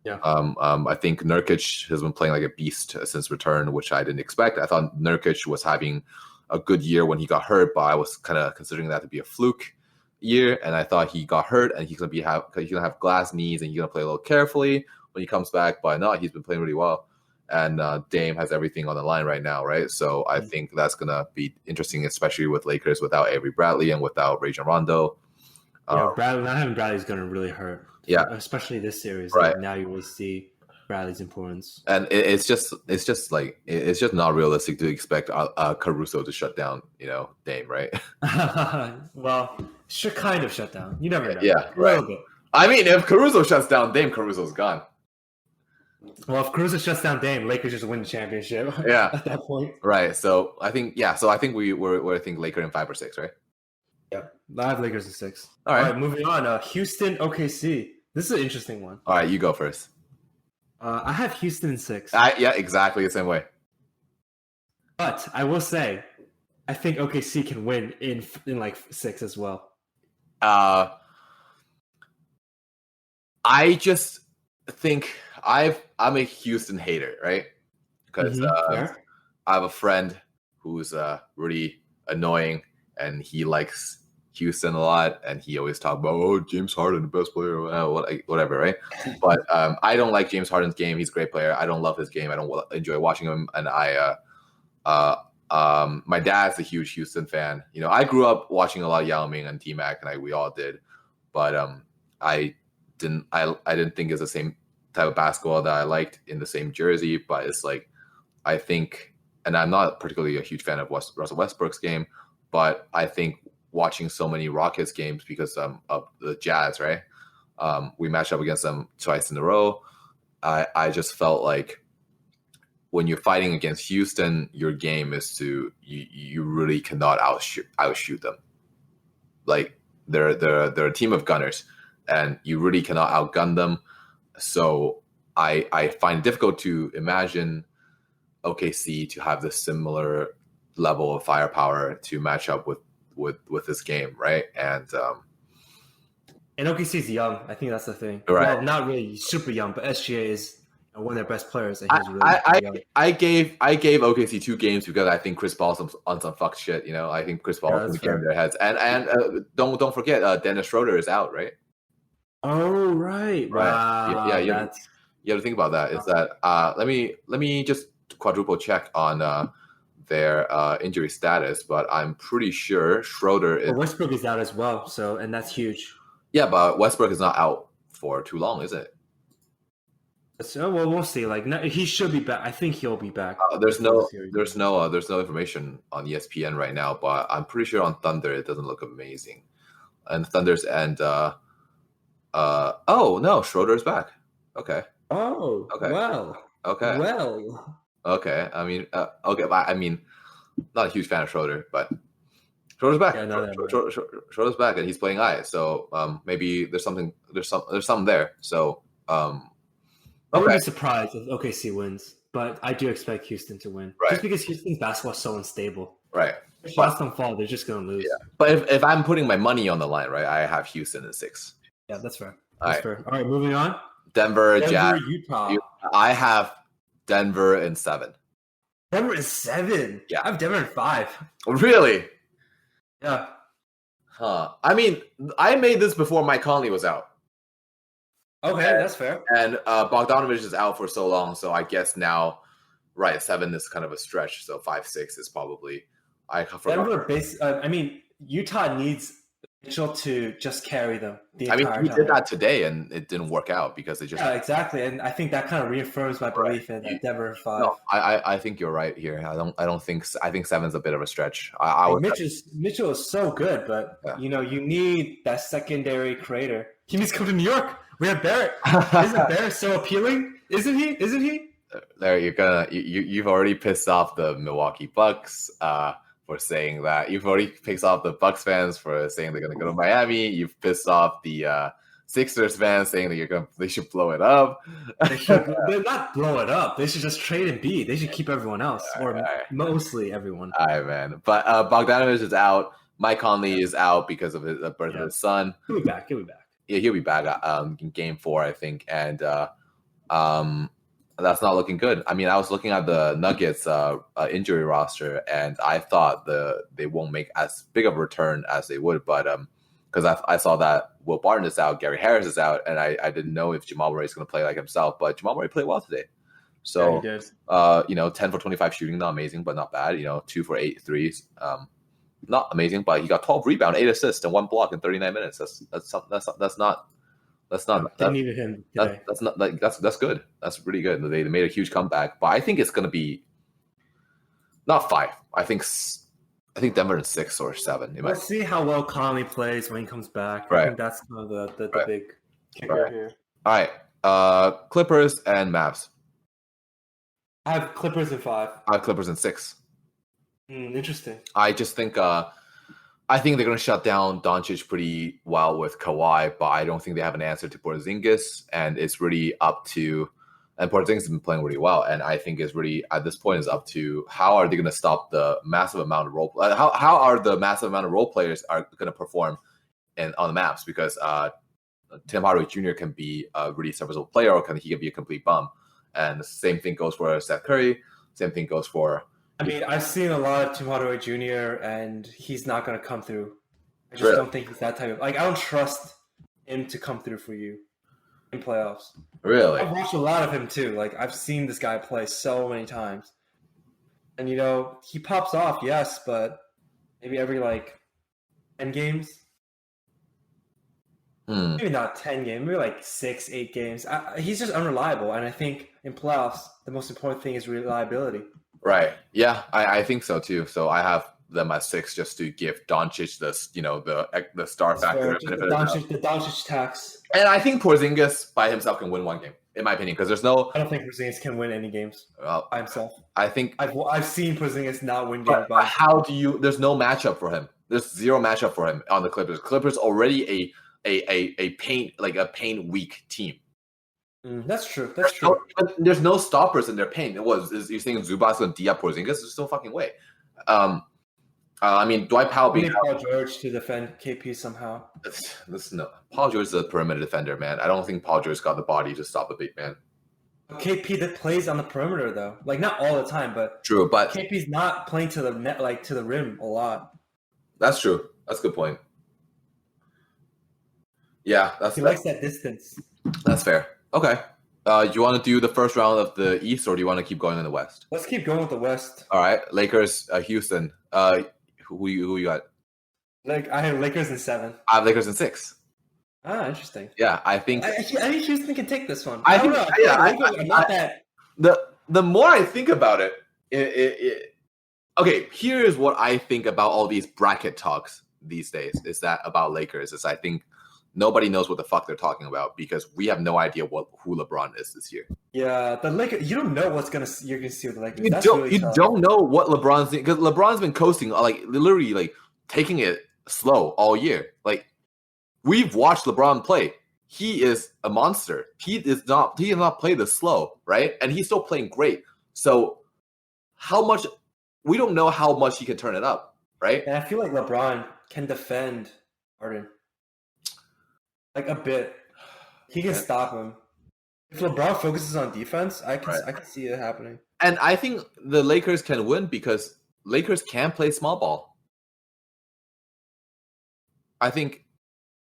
Yeah. I think Nurkic has been playing like a beast since return, which I didn't expect. I thought Nurkic was having a good year when he got hurt, but I was kind of considering that to be a fluke year, and I thought he got hurt and he's gonna have glass knees and he's gonna play a little carefully when he comes back, but no, he's been playing really well. And Dame has everything on the line right now, right? So I think that's going to be interesting, especially with Lakers without Avery Bradley and without Rajon Rondo. Not having Bradley is going to really hurt. Yeah. Especially this series. Right. Like, now you really see Bradley's importance. And it's just not realistic to expect Caruso to shut down, you know, Dame, right? Well, should kind of shut down. You never know. Yeah, right. A little bit. I mean, if Caruso shuts down Dame, Caruso's gone. Well, if Caruso shuts down Dame, Lakers just win the championship. Yeah, at that point. Right. So I think we're Lakers in 5 or 6, right? Yeah, I have Lakers in 6. All right, moving on. Houston, OKC. This is an interesting one. All right, you go first. I have Houston in 6. Yeah, exactly the same way. But I will say, I think OKC can win in like 6 as well. I just think I'm a Houston hater, right? Because I have a friend who's really annoying, and he likes Houston a lot, and he always talks about James Harden, the best player, whatever, right? But I don't like James Harden's game. He's a great player. I don't love his game. I don't enjoy watching him, and my dad's a huge Houston fan. You know, I grew up watching a lot of Yao Ming and T-Mac, and we all did, but I didn't think it's the same type of basketball that I liked in the same jersey. But it's like, I think, and I'm not particularly a huge fan of Russell Westbrook's game, but I think watching so many Rockets games because of the Jazz, right? We matched up against them twice in a row. I just felt like when you're fighting against Houston, your game is you really cannot outshoot them. Like they're a team of gunners, and you really cannot outgun them. So I find it difficult to imagine OKC to have this similar level of firepower to match up with this game, right? And OKC is young. I think that's the thing. Right. Well, not really super young, but SGA is one of their best players, and he's really young. I gave OKC 2 games because I think Chris Paul's on some fuck shit. I think Chris Paul's going to get in their heads. And don't forget, Dennis Schroeder is out, right? Oh, right. Wow. Yeah. You have to think about that. Is that let me just quadruple check on their injury status, but I'm pretty sure Schroeder is. Well, Westbrook is out as well, and that's huge. Yeah, but Westbrook is not out for too long, is it? So, well, we'll see. Like, he should be back. I think he'll be back. There's no information on ESPN right now, but I'm pretty sure on Thunder it doesn't look amazing. And Thunder's oh no, Schroeder's back. Okay. Oh. Okay. Well. Okay. Well. Okay. I mean, okay. I mean, not a huge fan of Schroeder, but Schroeder's back. Yeah, no, Schroeder's back, and he's playing I. So maybe there's something there. So I would be surprised if OKC wins, but I do expect Houston to win. Right. Just because Houston's basketball is so unstable. Right. If shots don't fall, they're just going to lose. Yeah. But if I'm putting my money on the line, right, I have Houston in 6. Yeah, that's fair. Fair. All right, moving on. Denver, Jazz, Utah. I have Denver in 7. Denver is 7? Yeah. I have Denver in 5. Really? Yeah. Huh. I mean, I made this before Mike Conley was out. Okay, that's fair. And Bogdanovich is out for so long, so I guess now, right, 7 is kind of a stretch. So 5, 6 is probably. Denver, Utah needs Mitchell to just carry them. He did that today, and it didn't work out because they just. Yeah, exactly, and I think that kind of reaffirms my belief in Denver 5. No, I think you're right here. I think 7's a bit of a stretch. Mitchell is so good, but you need that secondary creator. He needs to come to New York. We have Barrett. Isn't Barrett so appealing? Isn't he? There, you've already pissed off the Milwaukee Bucks for saying that. You've already pissed off the Bucks fans for saying they're going to go to Miami. You've pissed off the Sixers fans saying that they should blow it up. They're not blow it up. They should just trade and be. They should keep everyone else, mostly everyone. All right, man. But Bogdanovich is out. Mike Conley is out because of the birth of his son. He'll be back. Yeah, he'll be back in Game 4, I think, and that's not looking good. I mean, I was looking at the Nuggets injury roster, and I thought they won't make as big of a return as they would, but because I saw that Will Barton is out, Gary Harris is out, and I didn't know if Jamal Murray is going to play like himself, but Jamal Murray played well today. So, yeah, he did. 10 for 25 shooting, not amazing, but not bad. 2 for 8 threes. Not amazing, but he got 12 rebounds, 8 assists, and 1 block in 39 minutes. That's not. They needed him today. That's good. That's really good. They made a huge comeback, but I think it's going to be not 5. I think Denver in 6 or 7. We'll see how well Conley plays when he comes back. Right. I think that's kind of the big kicker here. All right, Clippers and Mavs. I have Clippers in 5. I have Clippers in 6. Interesting. I just think I think they're going to shut down Doncic pretty well with Kawhi, but I don't think they have an answer to Porzingis, and it's really up to. And Porzingis has been playing really well, and I think it's really at this point is up to how are they going to stop the massive amount of role. How are the massive amount of role players are going to perform on the maps? Because Tim Hardaway Jr. can be a really serviceable player, or he can be a complete bum. And the same thing goes for Steph Curry. Same thing goes for. I mean, I've seen a lot of Tim Hardaway Jr. and he's not going to come through. I just don't think he's that type of. I don't trust him to come through for you in playoffs. Really? I've watched a lot of him too. I've seen this guy play so many times, and he pops off, yes, but maybe every 10 games. Maybe not 10 games, maybe 6, 8 games. He's just unreliable, and I think in playoffs the most important thing is reliability. Right. Yeah, I think so too. So I have them at 6 just to give Doncic the star factor. The Doncic tax. And I think Porzingis by himself can win one game, in my opinion, because there's no. I don't think Porzingis can win any games by himself. I think I've seen Porzingis not win games by himself. How do you? There's no matchup for him. There's zero matchup for him on the Clippers. Clippers already a paint weak team. That's true. That's true. There's no stoppers in their paint. You're saying Zubac's going to D up Porzingis? There's no fucking way. I mean, Dwight Powell being Paul George to defend KP somehow. Paul George is a perimeter defender, man. I don't think Paul George got the body to stop a big man. KP that plays on the perimeter though, like not all the time, but true. But KP's not playing to the net, like to the rim a lot. That's true. That's a good point. Yeah, he likes that distance. That's fair. Okay. Do you want to do the first round of the East, or do you want to keep going in the West? Let's keep going with the West. All right, Lakers, Houston. Who you got? I have Lakers in 7. I have Lakers in 6. Ah, interesting. Yeah, I think Houston can take this one. I think. The more I think about it, okay. Here's what I think about all these bracket talks these days. Is that about Lakers? Is I think nobody knows what the fuck they're talking about because we have no idea who LeBron is this year. Yeah, the Lakers. You don't know you're gonna see with the Lakers. You don't know what LeBron's doing because LeBron's been coasting, like literally, like taking it slow all year. Like we've watched LeBron play. He is a monster. He does not play this slow, right? And he's still playing great. So we don't know how much he can turn it up, right? And I feel like LeBron can defend Harden. Like a bit. He can stop him. If LeBron focuses on defense, I can see it happening. And I think the Lakers can win because Lakers can play small ball. I think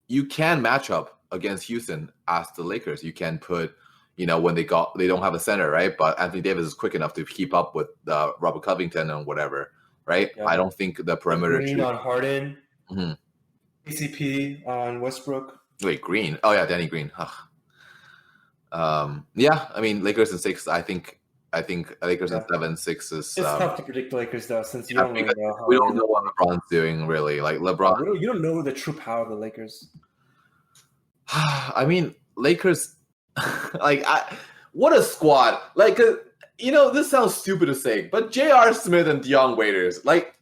you can match up against Houston as the Lakers. You can put, when they don't have a center, right? But Anthony Davis is quick enough to keep up with Robert Covington and whatever, right? Yeah. I don't think the perimeter. Green on Harden. Mm-hmm. KCP on Westbrook. Wait, Green? Oh yeah, Danny Green. Yeah, I mean Lakers in 6. I think Lakers in 7, 6 is. It's tough to predict the Lakers though, since you don't really know. We don't know what LeBron's doing really. Like LeBron, you don't know the true power of the Lakers. I mean, Lakers. What a squad! Like, this sounds stupid to say, but J.R. Smith and Dion Waiters, like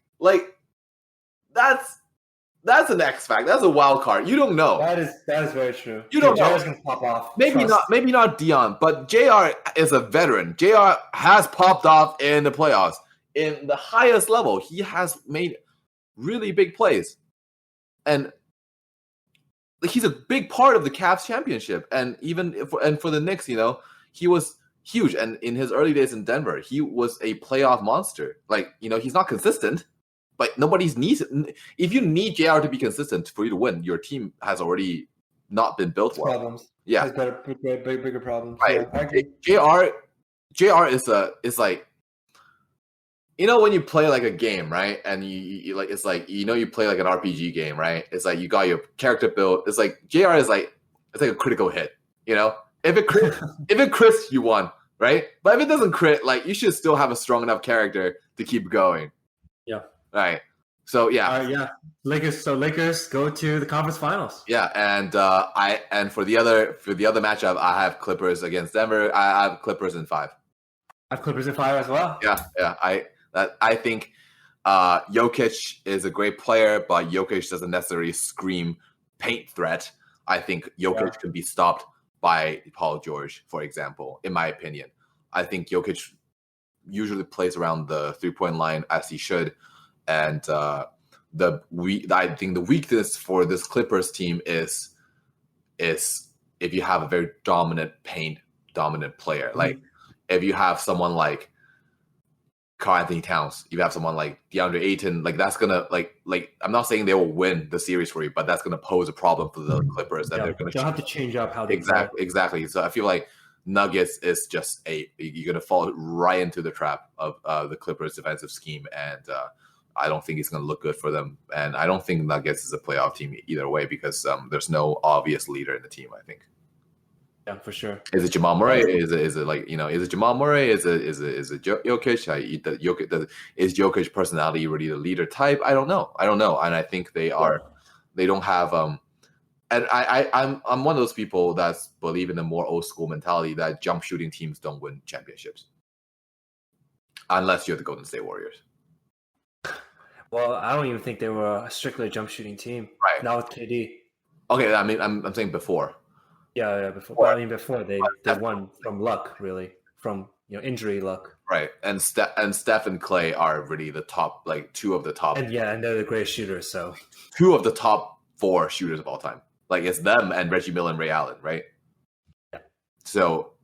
that's an X factor. That's a wild card. You don't know. That is very true. You don't know. JR's gonna pop off. Maybe not Dion, but JR is a veteran. JR has popped off in the playoffs. In the highest level, he has made really big plays. And he's a big part of the Cavs championship. And even for the Knicks, he was huge. And in his early days in Denver, he was a playoff monster. Like, he's not consistent. But nobody's needs. If you need JR to be consistent for you to win, your team has already not been built well. Problems. Yeah, has bigger problems. Right. Yeah, JR is like, when you play like a game, right? And you like it's like you play like an RPG game, right? It's like you got your character built. It's like JR is like it's like a critical hit. If it crits, you won, right? But if it doesn't crit, like you should still have a strong enough character to keep going. Yeah. Right. So yeah. Yeah. Lakers go to the conference finals. Yeah, and for the other matchup, I have Clippers against Denver. I have Clippers in 5. I have Clippers in 5 as well. Yeah. I think Jokic is a great player, but Jokic doesn't necessarily scream paint threat. I think Jokic can be stopped by Paul George, for example, in my opinion. I think Jokic usually plays around the 3-point line as he should. And I think the weakness for this Clippers team is if you have a very dominant player. Mm-hmm. Like if you have someone like Karl Anthony Towns, if you have someone like DeAndre Ayton, like that's gonna like I'm not saying they will win the series for you, but that's gonna pose a problem for the Clippers that they're gonna have to change up how they exactly. So I feel like Nuggets is just you're gonna fall right into the trap of the Clippers defensive scheme, and I don't think it's going to look good for them. And I don't think Nuggets is a playoff team either way because there's no obvious leader in the team, I think. Yeah, for sure. Is it Jamal Murray? Is it like is it Jamal Murray? Is it Jokic? Is Jokic personality really the leader type? I don't know, and I think they don't have And I'm one of those people that believe in the more old school mentality that jump shooting teams don't win championships unless you're the Golden State Warriors. Well, I don't even think they were a strictly jump shooting team. Right. Now with KD. Okay, I mean I'm saying before. Yeah, before. Well, I mean before they won from luck, really, from injury luck. Right, and Steph and Clay are really the top, like two of the top. And they're the greatest shooters. So two of the top 4 shooters of all time. Like it's them and Reggie Miller and Ray Allen, right? Yeah. So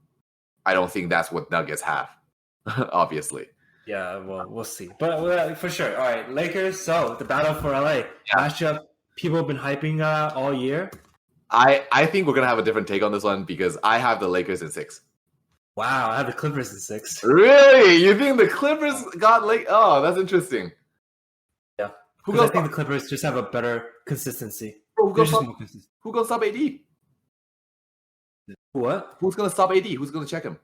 I don't think that's what Nuggets have, obviously. Yeah, well, we'll see. But for sure. All right, Lakers. So the battle for LA matchup. People have been hyping all year. I think we're gonna have a different take on this one because I have the Lakers in 6. Wow, I have the Clippers in 6. Really? You think the Clippers got late? Oh, that's interesting. Yeah. I think the Clippers just have a better consistency. Who gonna stop AD? What? Who's gonna stop AD? Who's gonna check him?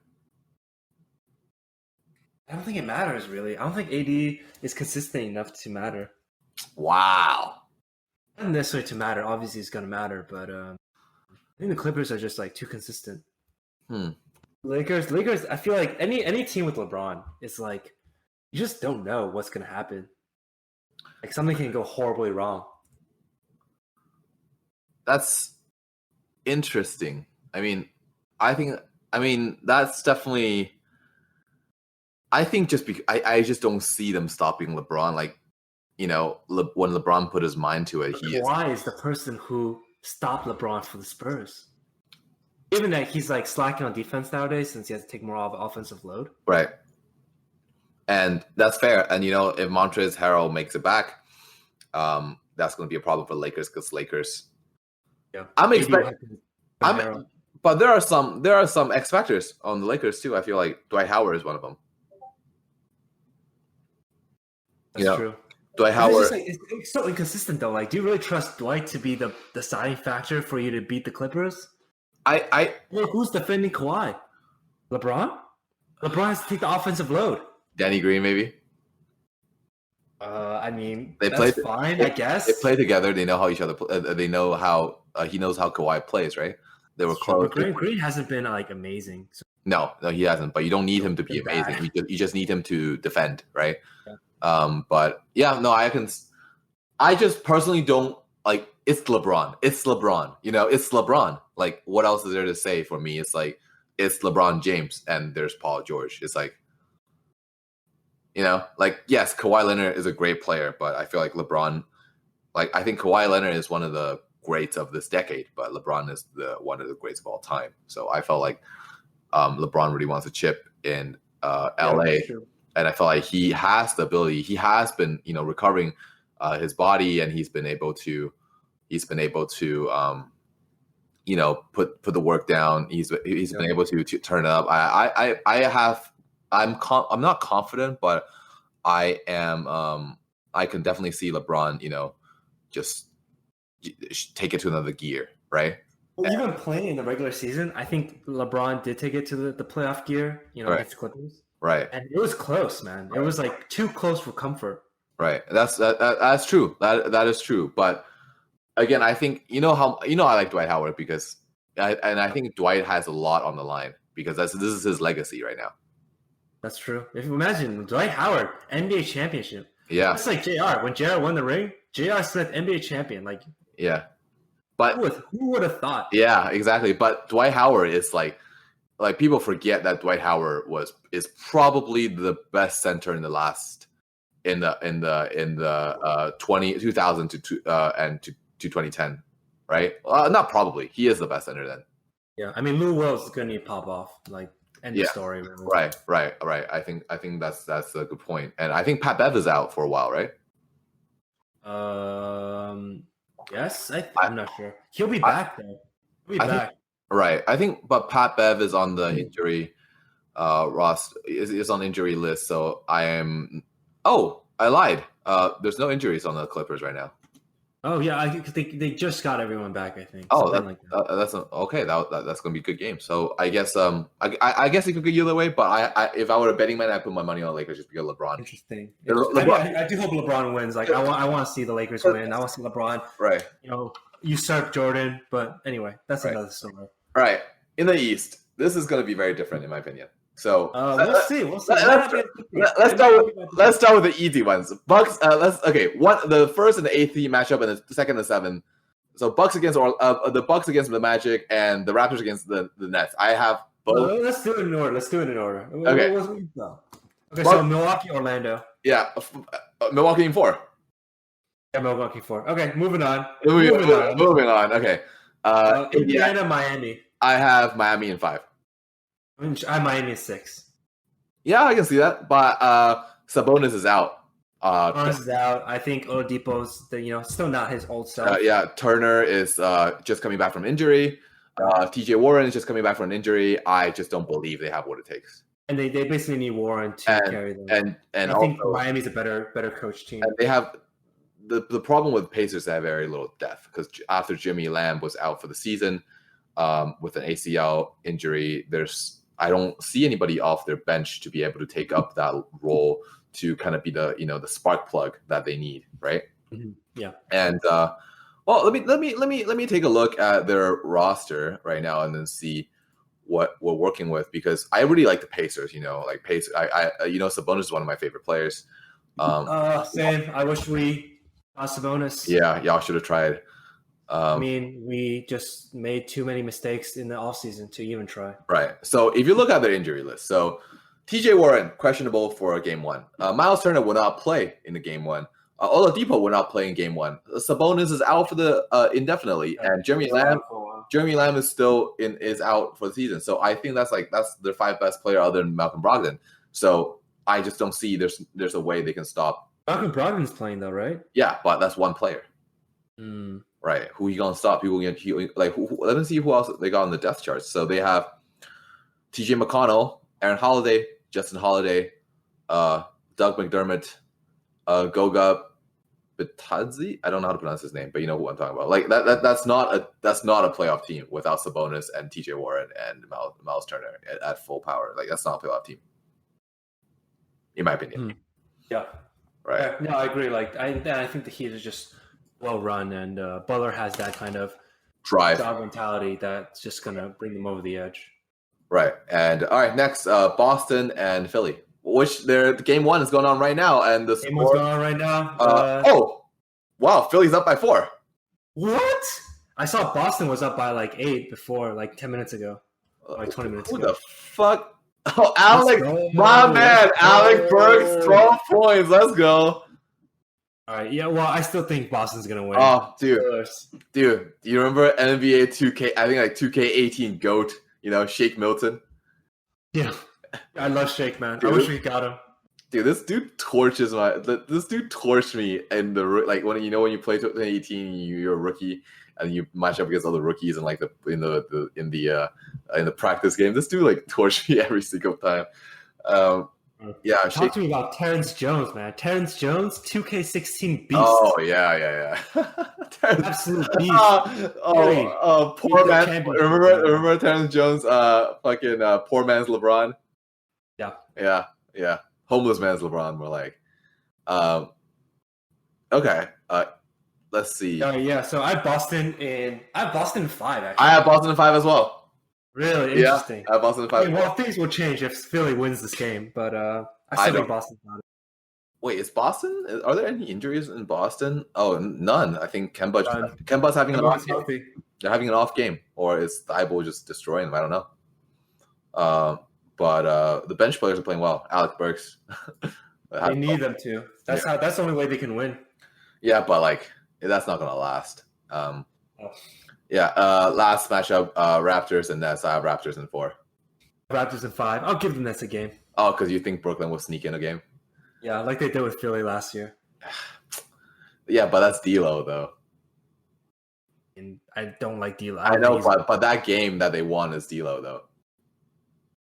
I don't think it matters, really. I don't think AD is consistent enough to matter. Wow. Not necessarily to matter. Obviously, it's going to matter, but I think the Clippers are just like too consistent. Lakers. I feel like any team with LeBron is like you just don't know what's going to happen. Like something can go horribly wrong. That's interesting. That's definitely. I think I just don't see them stopping LeBron. Like, when LeBron put his mind to it, Kawhi is the person who stopped LeBron for the Spurs. Given that he's like slacking on defense nowadays since he has to take more of the offensive load. Right. And that's fair. And if Montrezl Harrell makes it back, that's going to be a problem for Lakers because Lakers. Yeah. I'm expecting. But there are some X factors on the Lakers too. I feel like Dwight Howard is one of them. That's true. Dwight Howard. It's so inconsistent though. Like, do you really trust Dwight to be the deciding factor for you to beat the Clippers? Who's defending Kawhi? LeBron? LeBron has to take the offensive load. Danny Green, maybe. That's fine, I guess. They play together. They know how each other. They know how he knows how Kawhi plays, right? They were close. Green hasn't been like amazing. So. No, he hasn't. But you don't need him to be amazing. You just need him to defend, right? Yeah. But yeah, no, I just personally don't like. It's LeBron. It's LeBron. It's LeBron. Like, what else is there to say for me? It's like it's LeBron James and there's Paul George. It's like. Yes, Kawhi Leonard is a great player, but I feel like LeBron, I think Kawhi Leonard is one of the greats of this decade, but LeBron is one of the greats of all time. So I felt like LeBron really wants a chip in LA, and I felt like he has the ability. He has been, recovering his body, and he's been able to put the work down. He's been able to turn it up. I'm not confident, but I am. I can definitely see LeBron, just take it to another gear, right? Well, even playing in the regular season, I think LeBron did take it to the playoff gear, against the Clippers. Right. And it was close, man. It was like too close for comfort. Right. That's true. That is true. But again, I think I like Dwight Howard because I think Dwight has a lot on the line because this is his legacy right now. That's true. If you imagine Dwight Howard, NBA championship. Yeah. That's like JR. When JR won the ring, JR Smith, NBA champion. Like, yeah. But who would have thought? Yeah, exactly. But Dwight Howard is like people forget that Dwight Howard is probably the best center in the last in the 2000 to 2010, right? Not probably. He is the best center then. Yeah, I mean Lou Wills is gonna need pop off. Like, end of story. Really. Right. I think that's a good point. And I think Pat Bev is out for a while, right? Yes, I'm not sure. He'll be back though. He'll be back. Right. I think, but Pat Bev is on the injury roster. Is on the injury list. So I am. Oh, I lied. There's no injuries on the Clippers right now. Oh yeah, I think they just got everyone back. I think. Oh, Something like that. okay. That's gonna be a good game. So I guess I guess it could go either way. But I if I were a betting man, I put my money on Lakers just because LeBron. Interesting. I do hope LeBron wins. Like I want to see the Lakers win. I want to see LeBron, Right. Usurp Jordan. But anyway, that's Right. another story. All right. In the East, this is going to be very different in my opinion. So We'll see. We'll see. Let's start with the easy ones. Bucks. The first and the 8th seed matchup, and the second and the 7th. So Bucks against the Bucks against the Magic, and the Raptors against the Nets. I have both. Let's do it in order. Okay. Okay. So Milwaukee, Orlando. Yeah, Milwaukee in 4. Yeah, Milwaukee 4. Okay, moving on. Moving on. Okay. Indiana, Miami. I have Miami in 5. I have Miami in 6. Yeah, I can see that. But Sabonis is out. Sabonis is out. I think Oladipo's still not his old self. Turner is just coming back from injury. TJ Warren is just coming back from an injury. I just don't believe they have what it takes. And they basically need Warren to carry them. And I think Miami's a better coach team. And they have the problem with Pacers. They have very little depth because after Jimmy Lamb was out for the season with an ACL injury, I don't see anybody off their bench to be able to take up that role to kind of be the spark plug that they need, right? Mm-hmm. Yeah. And let me take a look at their roster right now and then see what we're working with, because I really like the Pacers. Pacers. Sabonis is one of my favorite players. Same. I wish we got Sabonis. Yeah, y'all should have tried. We just made too many mistakes in the offseason to even try. Right. So if you look at their injury list, so TJ Warren questionable for game 1. Miles Turner will not play in the game 1. Oladipo will not play in game 1. Sabonis is out for the indefinitely, and Jeremy Lamb is still is out for the season. So I think that's their 5 best player other than Malcolm Brogdon. So I just don't see there's a way they can stop. Malcolm Brogdon's playing though, right? Yeah, but that's one player. Right? Who you gonna stop? Let me see who else they got on the depth charts. So they have T.J. McConnell, Aaron Holiday, Justin Holiday, Doug McDermott, Goga Bitadze. I don't know how to pronounce his name, but you know who I'm talking about. That's not a playoff team without Sabonis and T.J. Warren and Miles Turner at full power. That's not a playoff team, in my opinion. Yeah. Right. No, I agree. I think the Heat is just well run, and Butler has that kind of drive, dog mentality that's just gonna bring them over the edge. Right. And all right, next Boston and Philly, which their game 1 is going on right now, and the game one's going on right now. Wow, Philly's up by 4. What? I saw Boston was up by 8 before 10 minutes ago, 20 minutes ago. Who the fuck? Oh, Alex, my man, Alex Burks, 12 points. Let's go. All right, yeah. Well, I still think Boston's gonna win. Oh, dude, do you remember NBA 2K? I think 2K18 GOAT. Shake Milton. Yeah, I love Shake, man. Dude, I wish we got him. Dude, this dude torches this dude torched me in the when you play 2018, you're a rookie and you match up against other rookies and in the practice game. This dude torched me every single time. Yeah, talk to me about Terrence Jones, man. Terrence Jones, 2K16 beast. Oh yeah. Absolute beast. Poor man. Remember Terrence Jones? Poor man's LeBron. Yeah. Homeless man's LeBron. We're like, okay. Let's see. Yeah. So I have Boston in 5. Actually, I have Boston in 5 as well. Really interesting. Yeah, I have Boston in 5. Well, things will change if Philly wins this game, but I still think Boston's got it. Wait, is Boston? Are there any injuries in Boston? Oh, none. I think Kemba's having an off game. They're having an off game, or is Thibault just destroying them? I don't know. But the bench players are playing well. Alex Burks. They need them to. That's the only way they can win. Yeah, but that's not gonna last. Yeah, last matchup, Raptors and Nets. I have Raptors in 4. Raptors in 5. I'll give the Nets a game. Oh, because you think Brooklyn will sneak in a game? Yeah, like they did with Philly last year. Yeah, but that's D'Lo though. And I don't like D'Lo. I know, but that game that they won is D'Lo though.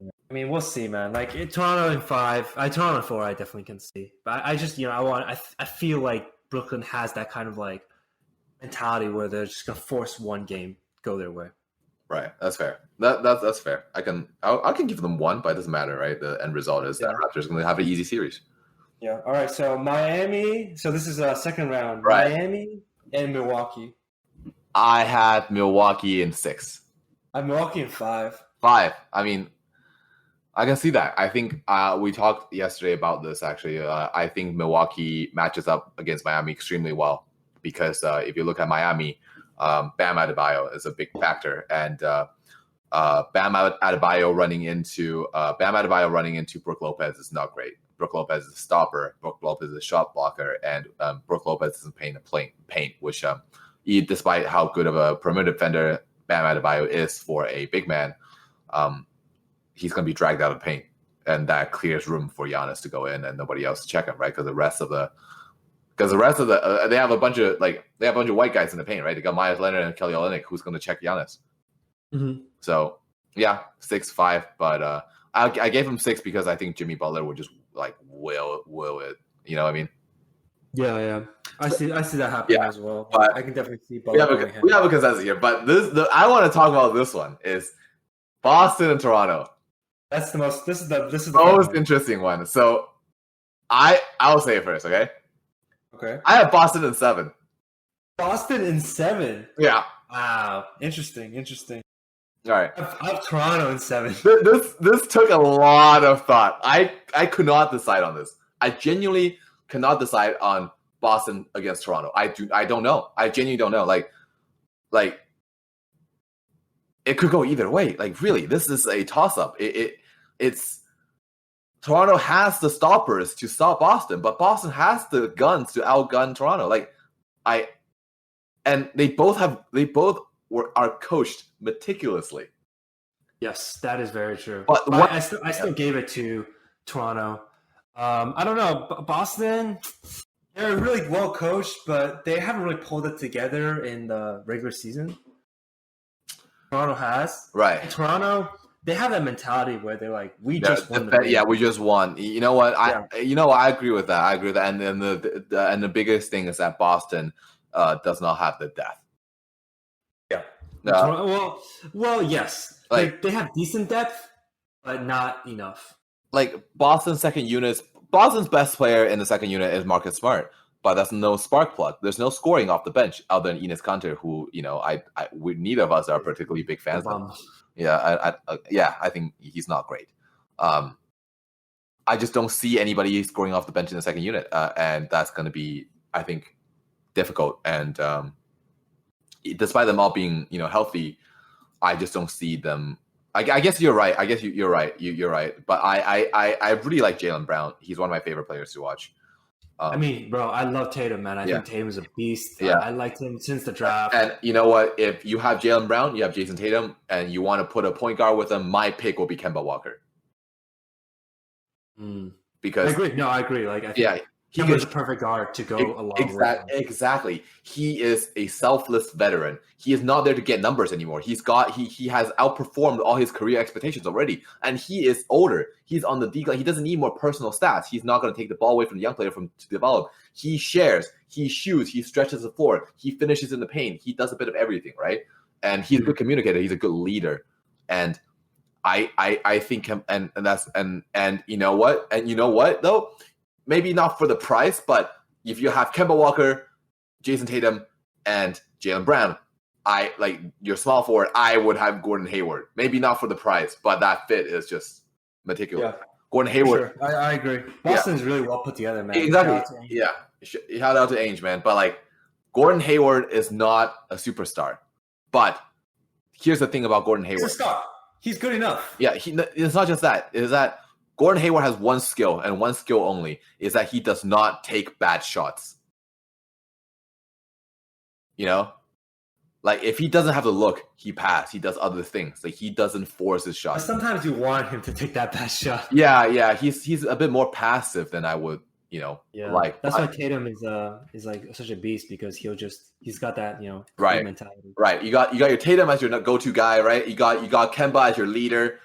I mean, we'll see, man. Toronto in 5, Toronto in 4, I definitely can see. But I just, I feel like Brooklyn has that kind of mentality where they're just gonna force one game go their way. Right, that's fair. That's fair. I can give them one, but it doesn't matter, right? The end result is that Raptors are going to have an easy series. Yeah. All right. So Miami. So this is a second round. Right. Miami and Milwaukee. I had Milwaukee in 6. I have Milwaukee in 5. 5. I mean, I can see that. I think we talked yesterday about this, actually. I think Milwaukee matches up against Miami extremely well because if you look at Miami, Bam Adebayo is a big factor. And Bam Adebayo running into Brook Lopez is not great. Brook Lopez is a stopper. Brook Lopez is a shot blocker. And Brook Lopez isn't paying the paint, which despite how good of a perimeter defender Bam Adebayo is for a big man, he's going to be dragged out of paint, and that clears room for Giannis to go in and nobody else to check him, right? Because the rest of the they have a bunch of white guys in the paint, right? They got Myers Leonard and Kelly Olynyk, who's going to check Giannis. Mm-hmm. So yeah, 6-5, but I gave him 6 because I think Jimmy Butler would just like will it. You know what I mean? Yeah. I see that happening as well. But I can definitely see Butler. We have a consensus here, but I want to talk about this one is Boston and Toronto. This is the most interesting one. So I'll say it first, okay? Okay. I have Boston in 7. Boston in 7. Yeah. Wow. Interesting. All right. I have Toronto in 7. This took a lot of thought. I could not decide on this. I genuinely cannot decide on Boston against Toronto. I don't know. I genuinely don't know. Like it could go either way. Like really, this is a toss-up. It's Toronto has the stoppers to stop Boston, but Boston has the guns to outgun Toronto. They both are coached meticulously. Yes, that is very true. But I still gave it to Toronto. I don't know. Boston, they're really well coached, but they haven't really pulled it together in the regular season. Toronto has. Right. And Toronto, they have that mentality where they're like, we just won. We just won. You know what? I agree with that. And then the biggest thing is that Boston does not have the depth. Yeah. Well, yes. They have decent depth, but not enough. Like Boston's best player in the second unit is Marcus Smart, but that's no spark plug. There's no scoring off the bench other than Enes Kanter, who neither of us are particularly big fans of. Yeah, I think he's not great. I just don't see anybody scoring off the bench in the second unit, and that's going to be, I think, difficult. And despite them all being healthy, I just don't see them. I guess you're right. You're right. You're right. But I really like Jaylen Brown. He's one of my favorite players to watch. I mean, bro, I love Tatum, man. I think Tatum is a beast. Yeah. I liked him since the draft. And you know what? If you have Jaylen Brown, you have Jason Tatum, and you want to put a point guard with him, my pick will be Kemba Walker. Because I agree. No, I agree. Like, I think Kemba's a perfect guard to go along with. Exactly. He is a selfless veteran. He is not there to get numbers anymore. He has outperformed all his career expectations already. And he is older. He's on the decline. He doesn't need more personal stats. He's not going to take the ball away from the young player to develop. He shares, he shoots, he stretches the floor, he finishes in the paint. He does a bit of everything, right? And he's a good communicator. He's a good leader. And I think him and you know what? And you know what though? Maybe not for the price, but if you have Kemba Walker, Jason Tatum, and Jaylen Brown, your small forward, I would have Gordon Hayward. Maybe not for the price, but that fit is just meticulous. Yeah, Gordon Hayward. Sure. I agree. Boston's really well put together, man. Exactly. Yeah. Shout out to Ainge, man. But Gordon Hayward is not a superstar. But here's the thing about Gordon Hayward. He's a star. He's good enough. Yeah, it's not just that. It is that Gordon Hayward has one skill, and one skill only, is that he does not take bad shots. If he doesn't have the look, he passes. He does other things. He doesn't force his shots. But sometimes you want him to take that bad shot. Yeah. He's a bit more passive than I would, like. That's why Tatum is such a beast, because he's got that right mentality. Right. You got your Tatum as your go-to guy, right? You got Kemba as your leader.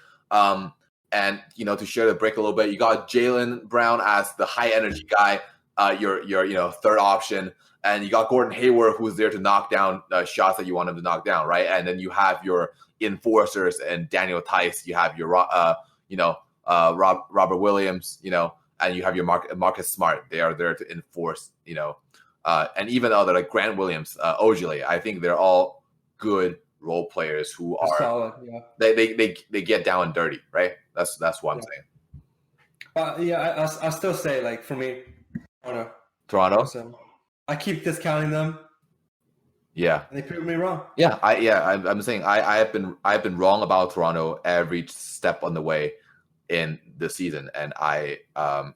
And to share the break a little bit, you got Jaylen Brown as the high energy guy, your third option, and you got Gordon Hayward, who's there to knock down shots that you want him to knock down, right? And then you have your enforcers and Daniel Tice. You have your Robert Williams, and you have your Marcus Smart. They are there to enforce, and even other like Grant Williams, Ojale. I think they're all good role players who are solid. Yeah, they get down and dirty, right? That's what I'm saying. I'll still say, like, for me, Toronto. So I keep discounting them. Yeah, and they prove me wrong. I'm saying I've been wrong about Toronto every step on the way in the season, and I'm wrong.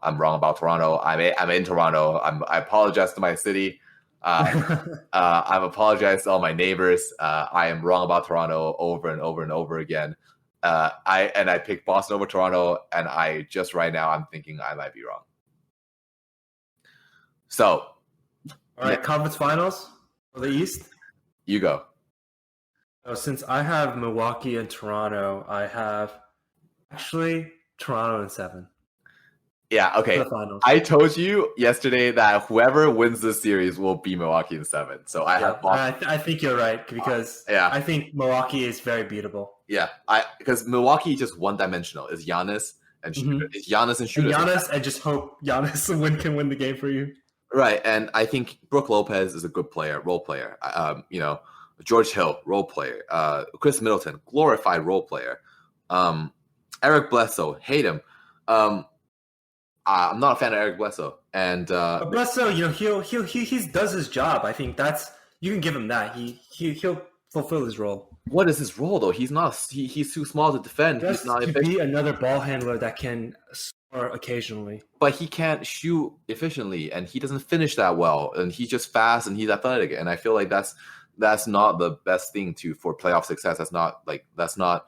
I'm wrong about Toronto. I'm in Toronto. I apologize to my city. I apologize to all my neighbors. I am wrong about Toronto over and over and over again. I picked Boston over Toronto, and right now I'm thinking I might be wrong. So, all right, conference finals for the East. You go. Oh, since I have Milwaukee and Toronto, I have actually Toronto in 7. Yeah, okay. I told you yesterday that whoever wins this series will be Milwaukee in 7. So I have Boston. I think you're right because I think Milwaukee is very beatable. Yeah, because Milwaukee is just one-dimensional. It's Giannis and shooter. It's Giannis and shooter. And just hope Giannis can win the game for you. Right, and I think Brook Lopez is a good player, role player. George Hill, role player. Chris Middleton, glorified role player. Eric Bledsoe, hate him. I'm not a fan of Eric Bledsoe, and but Bledsoe, he does his job. I think you can give him that. He'll fulfill his role. What is his role though? He's not. He's too small to defend. Just he's not to be another ball handler that can score occasionally. But he can't shoot efficiently, and he doesn't finish that well. And he's just fast and he's athletic. And I feel like that's not the best thing for playoff success. That's not.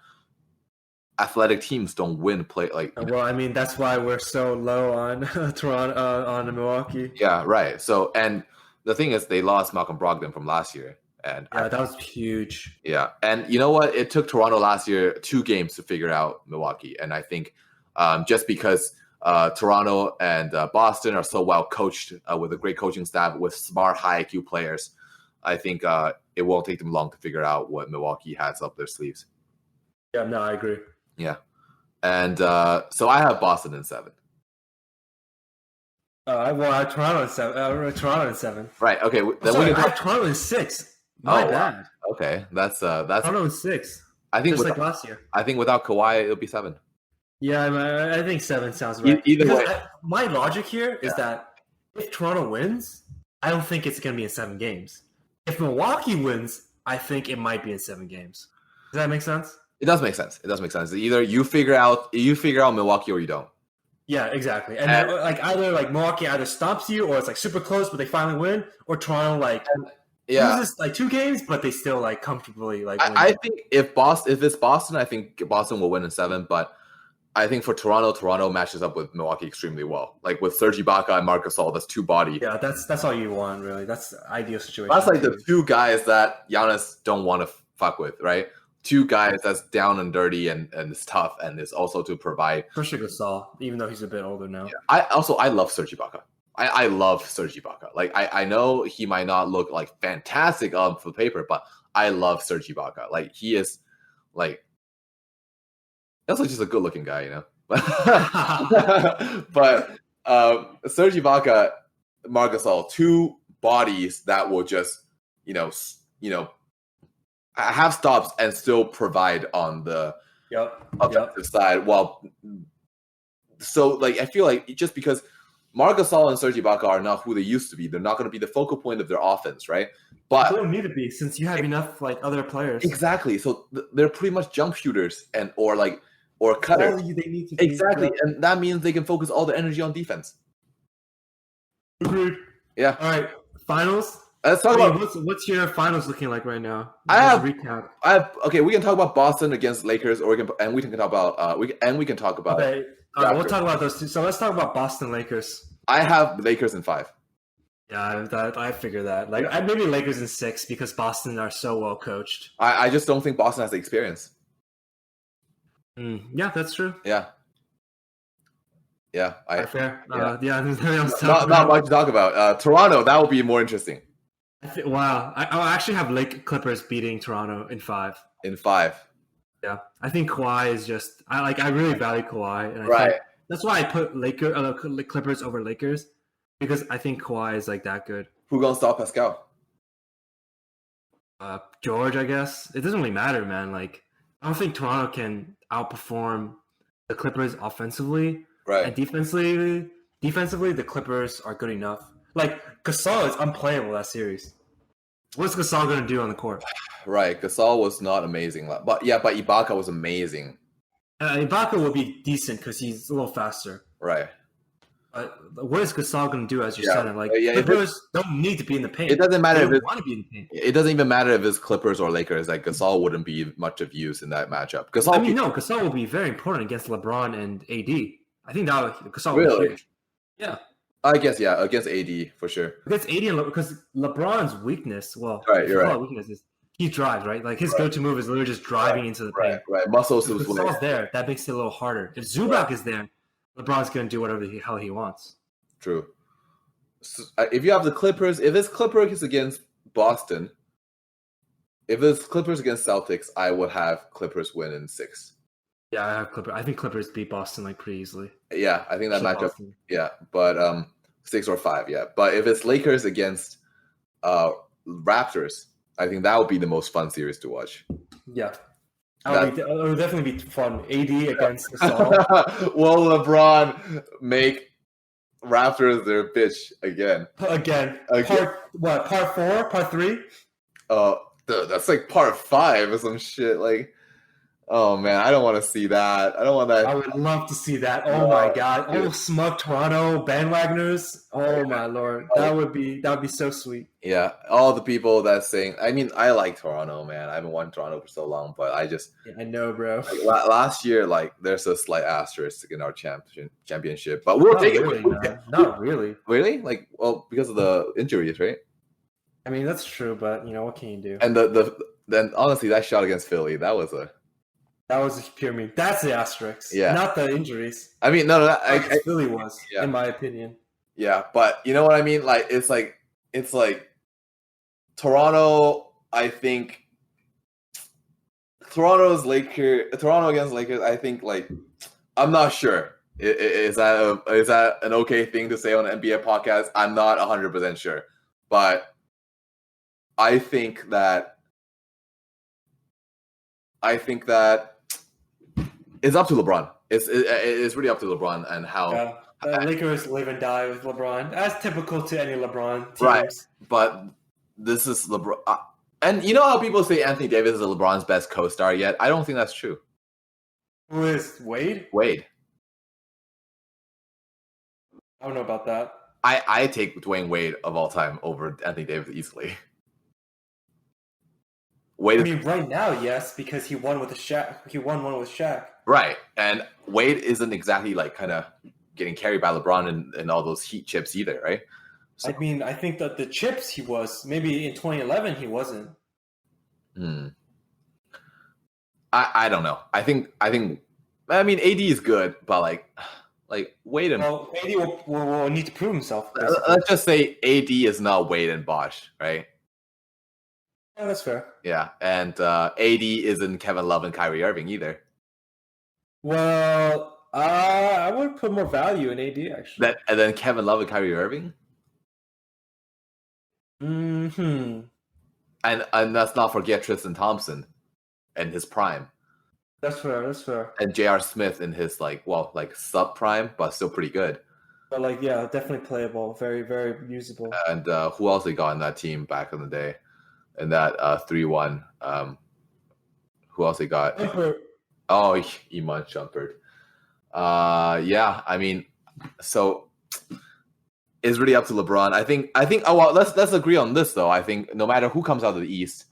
Athletic teams don't win Well, I mean, that's why we're so low on Toronto, on Milwaukee. Yeah, right. So, and the thing is, they lost Malcolm Brogdon from last year, and that was huge. Yeah, and you know what? It took Toronto last year 2 games to figure out Milwaukee, and I think just because Toronto and Boston are so well coached with a great coaching staff with smart, high IQ players, I think it won't take them long to figure out what Milwaukee has up their sleeves. Yeah, no, I agree. Yeah, and so I have Boston in 7. I have Toronto in 7. Toronto in 7. Right. Okay. Then I have Toronto in 6. My bad. Wow. Okay, that's Toronto in 6. I think just like last year. I think without Kawhi, it'll be 7. Yeah, I think 7 sounds right. Either way, my logic here is that if Toronto wins, I don't think it's going to be in 7 games. If Milwaukee wins, I think it might be in 7 games. Does that make sense? It does make sense. Either you figure out Milwaukee or you don't. Yeah, exactly. And either Milwaukee either stomps you or it's super close but they finally win, or Toronto loses 2 games but they still comfortably win. I think if it's Boston, I think Boston will win in 7, but I think for Toronto matches up with Milwaukee extremely well. Like with Serge Ibaka and Marc Gasol, that's 2 body. Yeah, that's all you want really. That's the ideal situation. That's the 2 guys that Giannis don't want to fuck with, right? 2 guys that's down and dirty and is tough and is also to provide. Especially Gasol, even though he's a bit older now. Yeah. I love Serge Ibaka. I love Serge Ibaka. I know he might not look fantastic on the paper, but I love Serge Ibaka. He is also just a good looking guy, But Serge Ibaka, Marc Gasol, 2 bodies that will just have stops and still provide on the offensive side. I feel like just because Marc Gasol and Serge Ibaka are not who they used to be, they're not going to be the focal point of their offense, right? But they don't need to be since you have enough other players. Exactly. So they're pretty much jump shooters or cutters. They need to be, exactly, and that means they can focus all their energy on defense. Agreed. Yeah. All right. Finals. Let's talk about what's your finals looking like right now? Recap. We can talk about Boston against Lakers, we can talk about we can talk about. Okay, we'll talk about those 2. So let's talk about Boston Lakers. I have Lakers in 5. Yeah, I figure that. Maybe Lakers in 6 because Boston are so well coached. I just don't think Boston has the experience. Yeah, that's true. Yeah. Yeah, Fair. yeah. Yeah, there's nothing else to not talk not about. much to talk about. Toronto, that would be more interesting Wow, I'll actually have Lake Clippers beating Toronto in 5. in 5. Yeah, I think Kawhi is just I really value Kawhi, and I Right. think that's why I put Clippers over Lakers because I think Kawhi is like that good. Who gonna stop Pascal? George, I guess it doesn't really matter, man. Like I don't think Toronto can outperform the Clippers offensively Right. and defensively. Defensively, the Clippers are good enough. Like Gasol is unplayable that series. What's Gasol going to do on the court? Right. Gasol was not amazing, but Ibaka was amazing. Ibaka will be decent because he's a little faster. Right. But what is Gasol going to do as your center? Like Clippers don't need to be in the paint. It doesn't matter if they want to be in the paint. It doesn't even matter if it's Clippers or Lakers. Like Gasol wouldn't be much of use in that matchup. Gasol will be very important against LeBron and AD. I think Gasol will be huge. Yeah. I guess against AD for sure. Against AD and because LeBron's weakness, you're right. Weakness is he drives, right? Like his go-to move is literally just driving into the paint. Right. Muscles. If Gasol's there, that makes it a little harder. If Zubac is there, LeBron's going to do whatever the hell he wants. True. So, if you have the Clippers, if it's Clippers against Boston, if it's Clippers against Celtics, I would have Clippers win in 6. Yeah, I have Clippers. I think Clippers beat Boston like pretty easily. Yeah, I think that matchup. Yeah, but 6 or 5. Yeah, but if it's Lakers against Raptors, I think that would be the most fun series to watch. Yeah. It would definitely be fun. AD against Gasol. Will LeBron make Raptors their bitch again? Again. Part 4? Part 3? That's like part 5 or some shit. Like, oh man, I don't want to see that. I don't want that. I would love to see that. Oh my god. Oh, smug Toronto bandwagoners. Oh my lord. That would be so sweet. Yeah. All the people that's saying, I mean, I like Toronto, man. I haven't won Toronto for so long, but I just I know, bro. Like, last year, like there's a slight asterisk in our championship. But we'll take it. Not really. Really? Like, well, because of the injuries, right? I mean, that's true, but what can you do? And then honestly, that shot against Philly, that was pure meme. That's the asterisk. Yeah. Not the injuries. I mean, no, Philly was, in my opinion. Yeah, but you know what I mean? Like, it's like Toronto, I think Toronto against Lakers, I think, like, I'm not sure. Is that an okay thing to say on an NBA podcast? I'm not 100% sure. But I think that it's up to LeBron. It's really up to LeBron and how. Yeah. The Lakers live and die with LeBron, as typical to any LeBron teams. Right, but this is LeBron. And you know how people say Anthony Davis is LeBron's best co-star yet? I don't think that's true. Who is Wade? Wade. I don't know about that. I take Dwayne Wade of all time over Anthony Davis easily. Wade. I mean, right now, yes, because he won with Shaq. He won one with Shaq. Right, and Wade isn't exactly like kind of getting carried by LeBron and all those heat chips either, right? So, I mean, I think that the chips he was maybe in 2011 he wasn't. I don't know. I mean AD is good, but like Wade and AD will need to prove himself. Basically. Let's just say AD is not Wade and Bosh, right? Yeah, that's fair. Yeah, and AD isn't Kevin Love and Kyrie Irving either. Well, I would put more value in AD actually. And then Kevin Love and Kyrie Irving. Mm-hmm. And let's not forget Tristan Thompson in his prime. That's fair. And J.R. Smith in his sub prime, but still pretty good. But definitely playable, very very usable. And who else they got in that team back in the day? In that 3-1, who else they got? Shumpert. Oh, Iman Shumpert. Yeah, I mean, so it's really up to LeBron. I think. Oh well, let's agree on this though. I think no matter who comes out of the East,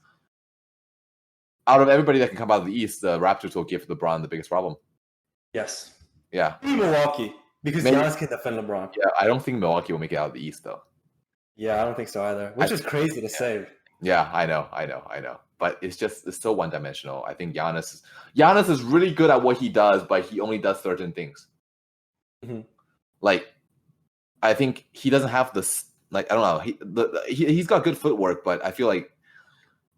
out of everybody that can come out of the East, the Raptors will give LeBron the biggest problem. Yes. Yeah. Maybe Milwaukee because Giannis can defend LeBron. Yeah, I don't think Milwaukee will make it out of the East though. Yeah, I don't think so either. Which is crazy to say. Yeah, I know. But it's so one-dimensional. I think Giannis is really good at what he does, but he only does certain things. Mm-hmm. like I think he doesn't have this. Like I don't know. He's got good footwork, but I feel like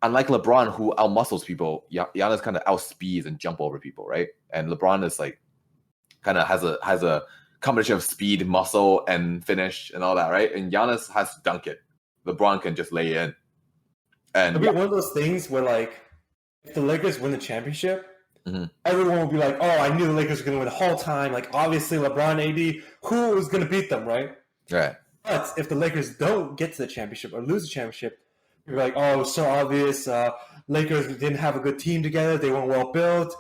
unlike LeBron, who outmuscles people, Giannis kind of outspeeds and jump over people, right? And LeBron is like kind of has a combination of speed, muscle, and finish and all that, right? And Giannis has to dunk it. LeBron can just lay in. And It'll be one of those things where, like, if the Lakers win the championship, Mhm. everyone will be like, "Oh, I knew the Lakers were going to win the whole time." Like, obviously, LeBron, AD, who was going to beat them, right? Right. But if the Lakers don't get to the championship or lose the championship, you're like, "Oh, it's so obvious. Lakers didn't have a good team together. They weren't well built.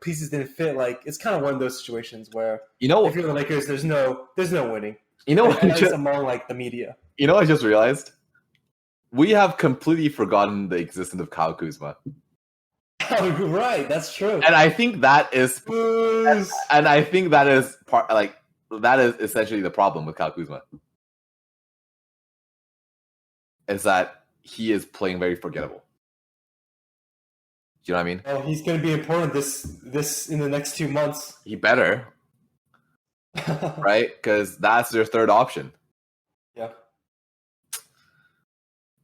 Pieces didn't fit." Like, it's kind of one of those situations where if you're the Lakers, there's no winning. At least among like the media. You know, I just realized we have completely forgotten the existence of Kyle Kuzma. Oh, right, that's true. And I think that is, and I think that is that is essentially the problem with Kyle Kuzma. Is that he is playing very forgettable. Do you know what I mean? Oh, he's going to be important this in the next 2 months. He better, right? Because that's their third option. Yeah.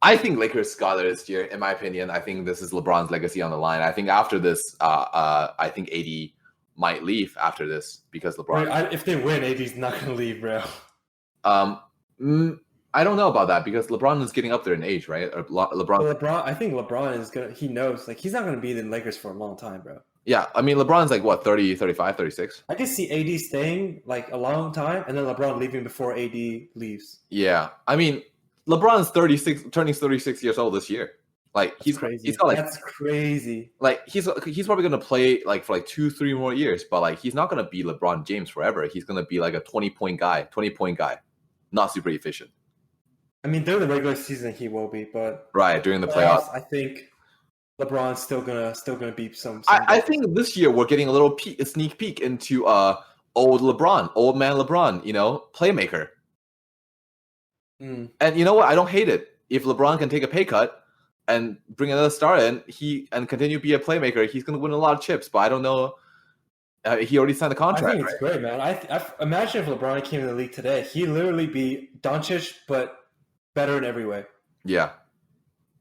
I think Lakers got it this year, in my opinion. I think this is LeBron's legacy on the line. I think after this, I think AD might leave after this because LeBron. If they win, AD's not going to leave, bro. I don't know about that because LeBron is getting up there in age, right? Or LeBron, I think LeBron is gonna. He knows, like, he's not gonna be in the Lakers for a long time, bro. Yeah, I mean, LeBron's like what, 30, 35, 36? I can see AD staying like a long time, and then LeBron leaving before AD leaves. Yeah, I mean, LeBron's 36, turning 36 years old this year. Like he's crazy. He's got like that's crazy. Like he's probably gonna play like for like 2-3 more years, but like he's not gonna be LeBron James forever. He's gonna be like a 20-point guy, not super efficient. I mean, during the regular season, he will be, but right during the playoffs, I think LeBron's still gonna beat some. I think this year we're getting a sneak peek into old man LeBron, you know, playmaker. And you know what? I don't hate it. If LeBron can take a pay cut and bring another star in, and continue to be a playmaker, he's going to win a lot of chips. But I don't know. He already signed a contract. I think it's great, man. I imagine if LeBron came in the league today, he'd literally be Doncic, but better in every way. Yeah.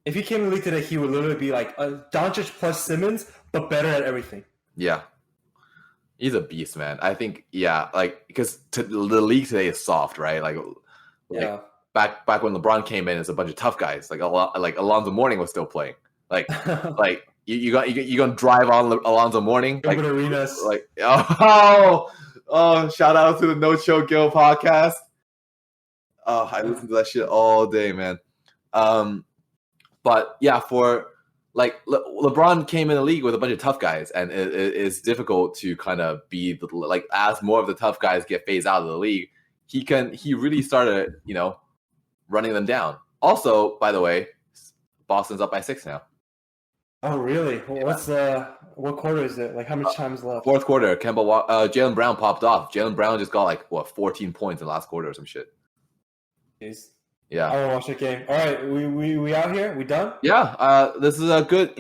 If he came in the league today, he would literally be like Doncic plus Simmons, but better at everything. Yeah. He's a beast, man. I think, yeah, like because the league today is soft, right? Yeah. Back when LeBron came in, it's a bunch of tough guys. Like Alonzo Mourning was still playing. Like you gonna drive on Alonzo Mourning? Like arenas. Like oh, shout out to the No Show Gill podcast. Oh, I listen to that shit all day, man. But yeah, for like LeBron came in the league with a bunch of tough guys, and it's difficult to kind of be like as more of the tough guys get phased out of the league. He really started, you know, running them down. Also, by the way, Boston's up by 6 now. Oh, really? What quarter is it? Like, how much time is left? Fourth quarter. Jaylen Brown popped off. Jaylen Brown just got like 14 points in the last quarter or some shit. Jeez. Yeah. I want to watch that game. All right, we out here? We done? Yeah. This is a good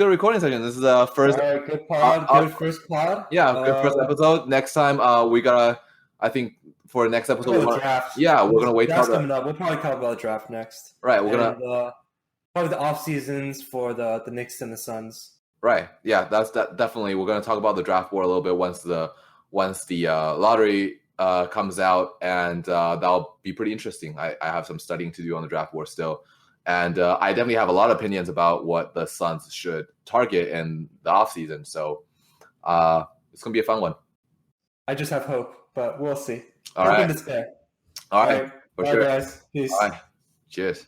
recording session. This is the first. All right, good pod. Good first pod. Yeah, good first episode. Next time, we gotta. I think for the next episode, we're gonna wait. Coming up. We'll probably talk about the draft next. Right. We're gonna probably the off seasons for the Knicks and the Suns. Right. Yeah. That's definitely. We're gonna talk about the draft board a little bit once the lottery comes out, and that'll be pretty interesting. I have some studying to do on the draft board still, and I definitely have a lot of opinions about what the Suns should target in the offseason. So it's gonna be a fun one. I just have hope, but we'll see. All right. Despair. All right. For Bye, sure. guys. Peace. All right. Cheers.